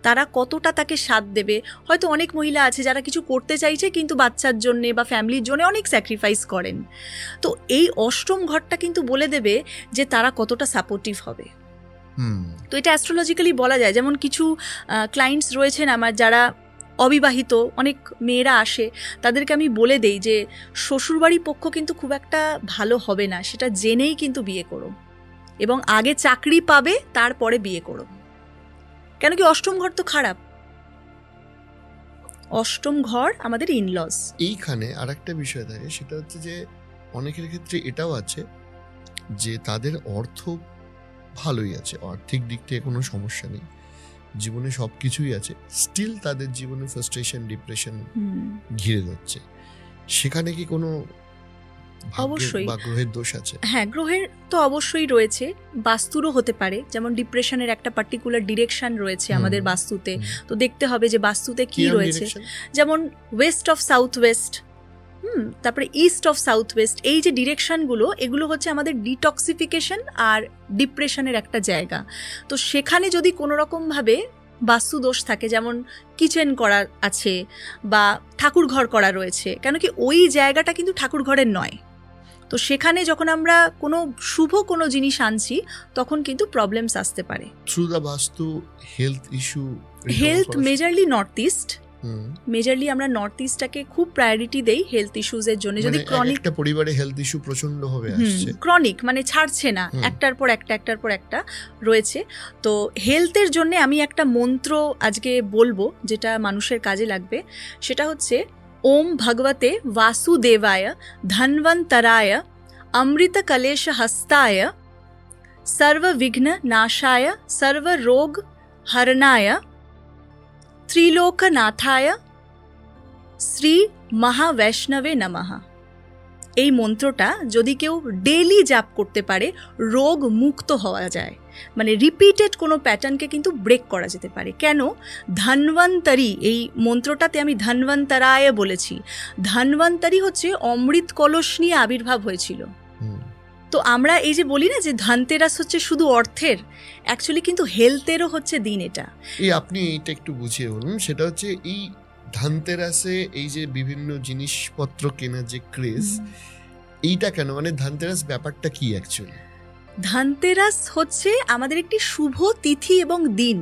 তারা কতটা তাকে সাথ দেবে। হয়তো অনেক মহিলা আছে যারা কিছু করতে চাইছে কিন্তু বাচ্চার জন্য বা ফ্যামিলির জন্য অনেক স্যাক্রিফাইস করেন, তো এই অষ্টম ঘরটা কিন্তু বলে দেবে যে তারা কতটা সাপোর্টিভ হবে। তো এটা অ্যাস্ট্রোলজিক্যালি বলা যায়। যেমন কিছু ক্লায়েন্টস রয়েছেন আমার যারা অবিবাহিত, অনেক মেয়েরা আসে, তাদেরকে আমি বলে দেই যে শ্বশুরবাড়ি পক্ষ কিন্তু খুব একটা ভালো হবে না, সেটা জেনেই কিন্তু বিয়ে করো এবং আগে চাকরি পাবে তারপরে বিয়ে করো। কেন কি অষ্টম ঘর তো খারাপ, অষ্টম ঘর আমাদের ইনলস। এইখানে আর একটা বিষয় থাকে, সেটা হচ্ছে যে অনেকের ক্ষেত্রে এটাও আছে যে তাদের অর্থ ভালোই আছে, আর্থিক দিক থেকে কোনো সমস্যা নেই, জীবনে সব কিছুই আছে, স্টিল তাদের জীবনে ফ্রাস্ট্রেশন, ডিপ্রেশন ঘিরে যাচ্ছে। সেখানে কি কোনো অবশ্যই বা গ্রহের দোষ আছে? হ্যাঁ, গ্রহের তো অবশ্যই রয়েছে, বাস্তুরও হতে পারে। যেমন ডিপ্রেশনের একটা পার্টিকুলার ডিরেকশন রয়েছে আমাদের বাস্তুতে, তো দেখতে হবে যে বাস্তুতে কি রয়েছে। যেমন ওয়েস্ট অফ সাউথ ওয়েস্ট, তারপরে ইস্ট অফ সাউথ ওয়েস্ট, এই যে ডিরেকশনগুলো, এগুলো হচ্ছে আমাদের ডিটক্সিফিকেশন আর ডিপ্রেশনের একটা জায়গা। তো সেখানে যদি কোনো রকমভাবে বাস্তু দোষ থাকে, যেমন কিচেন করা আছে বা ঠাকুর ঘর করা রয়েছে, কেন কি ওই জায়গাটা কিন্তু ঠাকুর ঘরের নয়, তো সেখানে যখন আমরা কোনো শুভ কোনো জিনিস আনছি তখন কিন্তু প্রবলেমস আসতে পারে। থ্রু দ্য বাস্তু health issue, health majorly north east, majorly আমরা নর্থ ইস্টটাকে খুব প্রায়োরিটি দেই হেলথ ইস্যুজের জন্য। যদি ক্রনিক একটা পরিবারে হেলথ ইস্যু প্রচন্ড হবে আসছে, ক্রনিক মানে ছাড়ছে না, একটার পর একটা রয়েছে, তো হেলথের জন্য আমি একটা মন্ত্র আজকে বলবো যেটা মানুষের কাজে লাগবে। সেটা হচ্ছে ওম ভগবতে वासुदेवाय धन्वन्तराय अमृत कलेश हस्ताय सर्व विघ्न नाशाय सर्व रोग हरणाय त्रिलोकनाथाय শ্রী মহাবৈষ্ণবে নমঃ। এই মন্ত্রটা যদি কেউ ডেইলি জাপ করতে পারে, রোগ মুক্ত হওয়া যায়, মানে রিপিটেড কোনো প্যাটার্নকে কিন্তু ব্রেক করা যেতে পারে। কেন? ধন্বন্তরী, এই মন্ত্রটাতে আমি ধন্বন্তরায় বলেছি, ধন্বন্তরী হচ্ছে অমৃত কলস নিয়ে আবির্ভাব হয়েছিল। তো আমরা এই যে বলি না যে ধনতেরাস হচ্ছে শুধু অর্থের, অ্যাকচুয়ালি কিন্তু হেলথেরও হচ্ছে দিন এটা। এই আপনি এইটা একটু বুঝিয়ে বলুন। সেটা হচ্ছে এই ধনতেরাসে এই যে বিভিন্ন জিনিসপত্র কেনার যে ক্রেজ, এইটা কেন, মানে ধনতেরাস ব্যাপারটা কি অ্যাকচুয়ালি? ধনতেরাস হচ্ছে আমাদের একটি শুভ তিথি এবং দিন।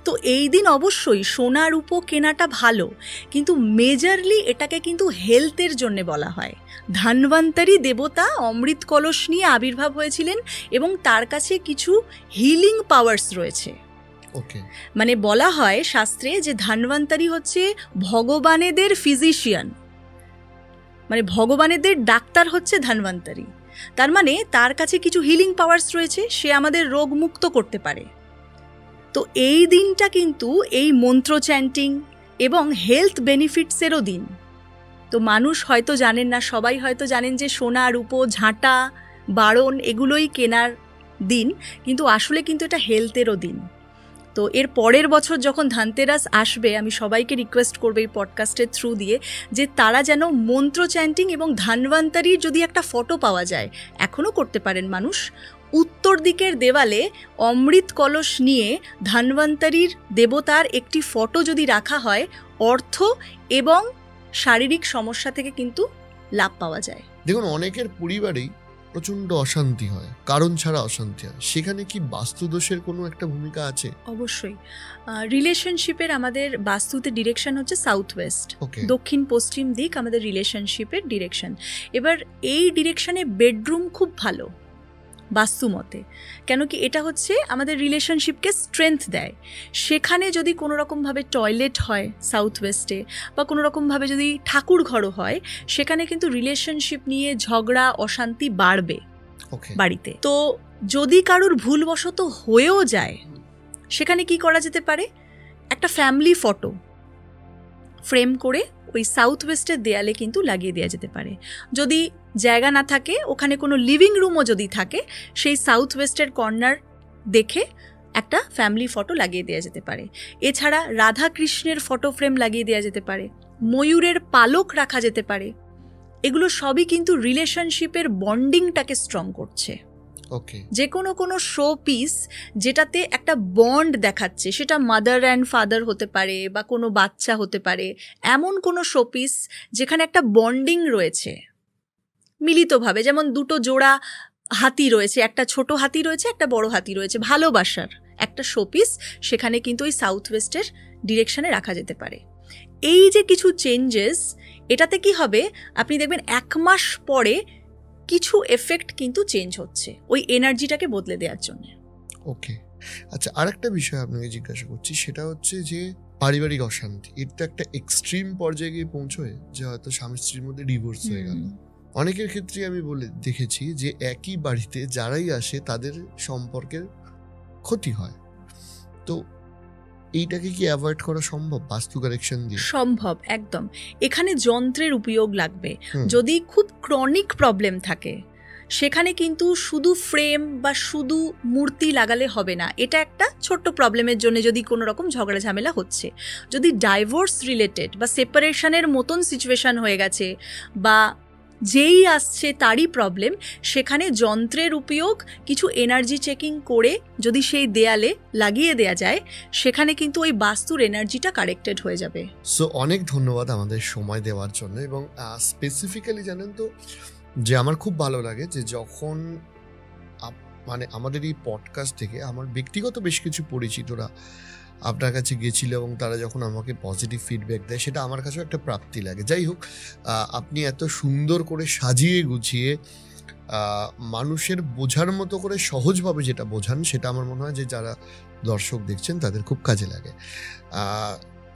তো এই দিন অবশ্যই সোনা রূপো কেনাটা ভালো, কিন্তু মেজরলি এটাকে কিন্তু হেলথের জন্য বলা হয়। ধন্বন্তরী দেবতা অমৃত কলস নিয়ে আবির্ভাব হয়েছিলেন এবং তার কাছে কিছু হিলিং পাওয়ার্স রয়েছে। মানে বলা হয় শাস্ত্রে যে ধন্বন্তরী হচ্ছে ভগবানেদের ফিজিশিয়ান, মানে ভগবানেদের ডাক্তার হচ্ছে ধন্বন্তরী। তার মানে তার কাছে কিছু হিলিং পাওয়ার্স রয়েছে, সে আমাদের রোগ মুক্ত করতে পারে। তো এই দিনটা কিন্তু এই মন্ত্র চ্যান্টিং এবং হেলথ বেনিফিটসেরও দিন। তো মানুষ হয়তো জানেন না, সবাই হয়তো জানেন যে সোনা রূপো ঝাঁটা বারণ এগুলোই কেনার দিন, কিন্তু আসলে কিন্তু এটা হেলথেরও দিন। তো এর পরের বছর যখন ধনতেরাস আসবে, আমি সবাইকে রিকোয়েস্ট করবো এই পডকাস্টের থ্রু দিয়ে যে তারা যেন মন্ত্র চ্যান্টিং এবং ধন্বন্তরীর যদি একটা ফটো পাওয়া যায়, এখনও করতে পারেন মানুষ, উত্তর দিকের দেওয়ালে অমৃত কলস নিয়ে ধন্বন্তরীর দেবতার একটি ফটো যদি রাখা হয়, অর্থ এবং শারীরিক সমস্যা থেকে কিন্তু লাভ পাওয়া যায়। দেখুন, অনেকের পরিবারেই প্রচন্ড অশান্তি হয়, কারণ ছাড়া অশান্তি হয়, সেখানে কি বাস্তুদোষের কোনো একটা ভূমিকা আছে? অবশ্যই। রিলেশনশিপের আমাদের বাস্তুতে ডিরেকশন হচ্ছে সাউথ ওয়েস্ট, ওকে, দক্ষিণ পশ্চিম দিক আমাদের রিলেশনশিপের ডিরেকশন। এবার এই ডিরেকশনে বেডরুম খুব ভালো বাস্তু মতে, কেন কি এটা হচ্ছে আমাদের রিলেশনশিপকে স্ট্রেংথ দেয়। সেখানে যদি কোনো রকমভাবে টয়লেট হয় সাউথ ওয়েস্টে, বা কোনো রকমভাবে যদি ঠাকুর ঘরও হয়, সেখানে কিন্তু রিলেশনশিপ নিয়ে ঝগড়া অশান্তি বাড়বে ওকে, বাড়িতে। তো যদি কারোর ভুলবশত হয়েও যায়, সেখানে কি করা যেতে পারে, একটা ফ্যামিলি ফটো ফ্রেম করে ওই সাউথ ওয়েস্টের দেয়ালে কিন্তু লাগিয়ে দেওয়া যেতে পারে। যদি জায়গা না থাকে, ওখানে কোনো লিভিং রুমও যদি থাকে, সেই সাউথ ওয়েস্টের কর্নার দেখে একটা ফ্যামিলি ফটো লাগিয়ে দেওয়া যেতে পারে। এছাড়া রাধা কৃষ্ণের ফটো ফ্রেম লাগিয়ে দেওয়া যেতে পারে, ময়ূরের পালক রাখা যেতে পারে। এগুলো সবই কিন্তু রিলেশনশিপের বন্ডিংটাকে স্ট্রং করছে। ওকে, যে কোনো শো পিস যেটাতে একটা বন্ড দেখাচ্ছে, সেটা মাদার অ্যান্ড ফাদার হতে পারে বা কোনো বাচ্চা হতে পারে, এমন কোনো শো পিস যেখানে একটা বন্ডিং রয়েছে মিলিতভাবে, যেমন দুটো জোড়া হাতি রয়েছে, একটা ছোট হাতি রয়েছে, একটা বড় হাতি রয়েছে, ভালোবাসার একটা শো পিস, সেখানে কিন্তু ওই সাউথ ওয়েস্টের ডিরেকশনে রাখা যেতে পারে। এই যে কিছু চেঞ্জেস, এটাতে কি হবে, আপনি দেখবেন 1 মাস পরে কিছু এফেক্ট কিন্তু চেঞ্জ হচ্ছে ওই এনার্জিটাকে বদলে দেওয়ার জন্য। ওকে, আচ্ছা, আরেকটা বিষয় আপনাকে জিজ্ঞাসা করছি, সেটা হচ্ছে যে পারিবারিক অশান্তি, এটা একটা এক্সট্রিম পর্যায়ে গিয়ে পৌঁছয় যে হয়তো স্বামী স্ত্রীর মধ্যে ডিভোর্স হয়ে গেল। অনেকের ক্ষেত্রে আমি দেখেছি যে একই বাড়িতে যারাই আসে তাদের সম্পর্কের ক্ষতি হয়। তো এইটাকে কি অ্যাভয়েড করা সম্ভব বাস্তু কারেকশন দিয়ে? সম্ভব, একদম। এখানে যন্ত্রের উপয়োগ লাগবে। যদি খুব ক্রনিক প্রবলেম থাকে, সেখানে কিন্তু শুধু ফ্রেম বা শুধু মূর্তি লাগালে হবে না। এটা একটা ছোট্ট প্রবলেমের জন্য যদি কোনো রকম ঝগড়া ঝামেলা হচ্ছে, যদি ডাইভোর্স রিলেটেড বা সেপারেশনের মতন সিচুয়েশন হয়ে গেছে, বা যেই আসছে তারই প্রবলেম, সেখানে যন্ত্রের উপয়োগ, কিছু এনার্জি চেকিং করে যদি সেই দেয়ালে লাগিয়ে দেয়া যায়, সেখানে কিন্তু ওই বাস্তুর এনার্জিটা কারেক্টেড হয়ে যাবে। সো অনেক ধন্যবাদ আমাদের সময় দেওয়ার জন্য। এবং স্পেসিফিক্যালি জানেন তো, যে আমার খুব ভালো লাগে যে যখন মানে আমাদের এই পডকাস্ট থেকে আমার ব্যক্তিগত বেশ কিছু পরিচিতরা আপনার কাছে গেছিল এবং তারা যখন আমাকে পজিটিভ ফিডব্যাক দেয়, সেটা আমার কাছেও একটা প্রাপ্তি লাগে। যাই হোক, আপনি এত সুন্দর করে সাজিয়ে গুছিয়ে মানুষের বোঝার মতো করে সহজভাবে যেটা বোঝান, সেটা আমার মনে হয় যে যারা দর্শক দেখছেন তাদের খুব কাজে লাগে।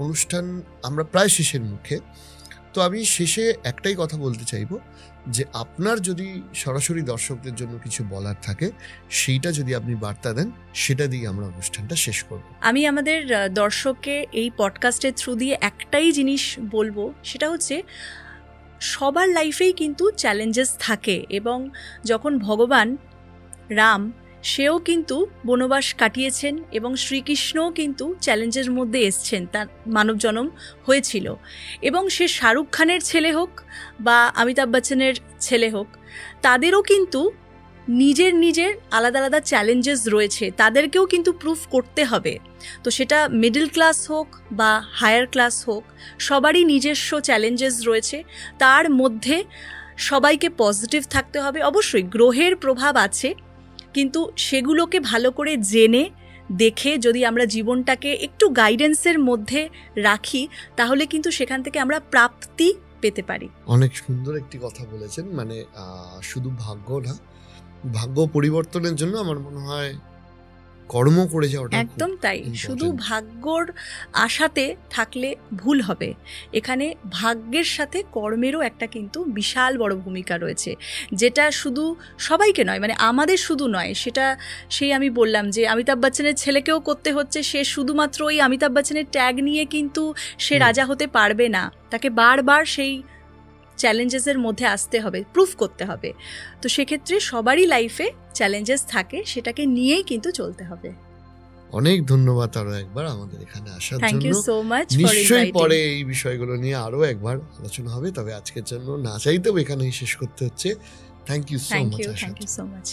অনুষ্ঠান আমরা প্রায় শেষের মুখে, তো আমি শেষে একটাই কথা বলতে চাইবো, যে আপনার যদি সরাসরি দর্শকদের জন্য কিছু বলার থাকে, সেইটা যদি আপনি বার্তা দেন, সেটা দিয়ে আমরা অনুষ্ঠানটা শেষ করব। আমি আমাদের দর্শককে এই পডকাস্টের থ্রু দিয়ে একটাই জিনিস বলবো, সেটা হচ্ছে সবার লাইফেই কিন্তু চ্যালেঞ্জেস থাকে, এবং যখন ভগবান রাম, সেও কিন্তু বনবাস কাটিয়েছেন, এবং শ্রীকৃষ্ণও কিন্তু চ্যালেঞ্জের মধ্যে এসছেন, তার মানব জন্ম হয়েছিল। এবং সে শাহরুখ খানের ছেলে হোক বা অমিতাভ বচ্চনের ছেলে হোক, তাদেরও কিন্তু নিজের নিজের আলাদা আলাদা চ্যালেঞ্জেস রয়েছে, তাদেরকেও কিন্তু প্রুফ করতে হবে। তো সেটা মিডল ক্লাস হোক বা হায়ার ক্লাস হোক, সবারই নিজস্ব চ্যালেঞ্জেস রয়েছে। তার মধ্যে সবাইকে পজিটিভ থাকতে হবে। অবশ্যই গ্রহের প্রভাব আছে, কিন্তু সেগুলোকে ভালো করে জেনে দেখে যদি আমরা জীবনটাকে একটু গাইডেন্সের মধ্যে রাখি, তাহলে কিন্তু সেখান থেকে আমরা প্রাপ্তি পেতে পারি। অনেক সুন্দর একটি কথা বলেছেন। মানে শুধু ভাগ্য না, ভাগ্য পরিবর্তনের জন্য আমার মনে হয় কর্ম করে যাওয়াটা একদম তাই। শুধু ভাগ্যর আশাতে থাকলে ভুল হবে। এখানে ভাগ্যের সাথে কর্মেরও একটা কিন্তু বিশাল বড় ভূমিকা রয়েছে, যেটা শুধু সবাইকে নয়, মানে আমাদের শুধু নয়, সেটা সেই আমি বললাম যে অমিতাভ বচ্চনের ছেলেকেও করতে হচ্ছে। সে শুধুমাত্র ওই অমিতাভ বচ্চনের ট্যাগ নিয়ে কিন্তু সে রাজা হতে পারবে না, তাকে বারবার সেই চ্যালেঞ্জেসের মধ্যে আসতে হবে, প্রুফ করতে হবে। তো সেক্ষেত্রে সবারই লাইফে চ্যালেঞ্জেস থাকে, সেটাকে নিয়েই কিন্তু চলতে হবে। অনেক ধন্যবাদ আরো একবার আমাদের এখানে আসার জন্য। Thank you so much. নিশ্চয়ই পরে এই বিষয়গুলো নিয়ে আরো একবার আলোচনা হবে, তবে আজকের জন্য না চাইতেও এখানেই শেষ করতে হচ্ছে। Thank you so much. Thank you so much.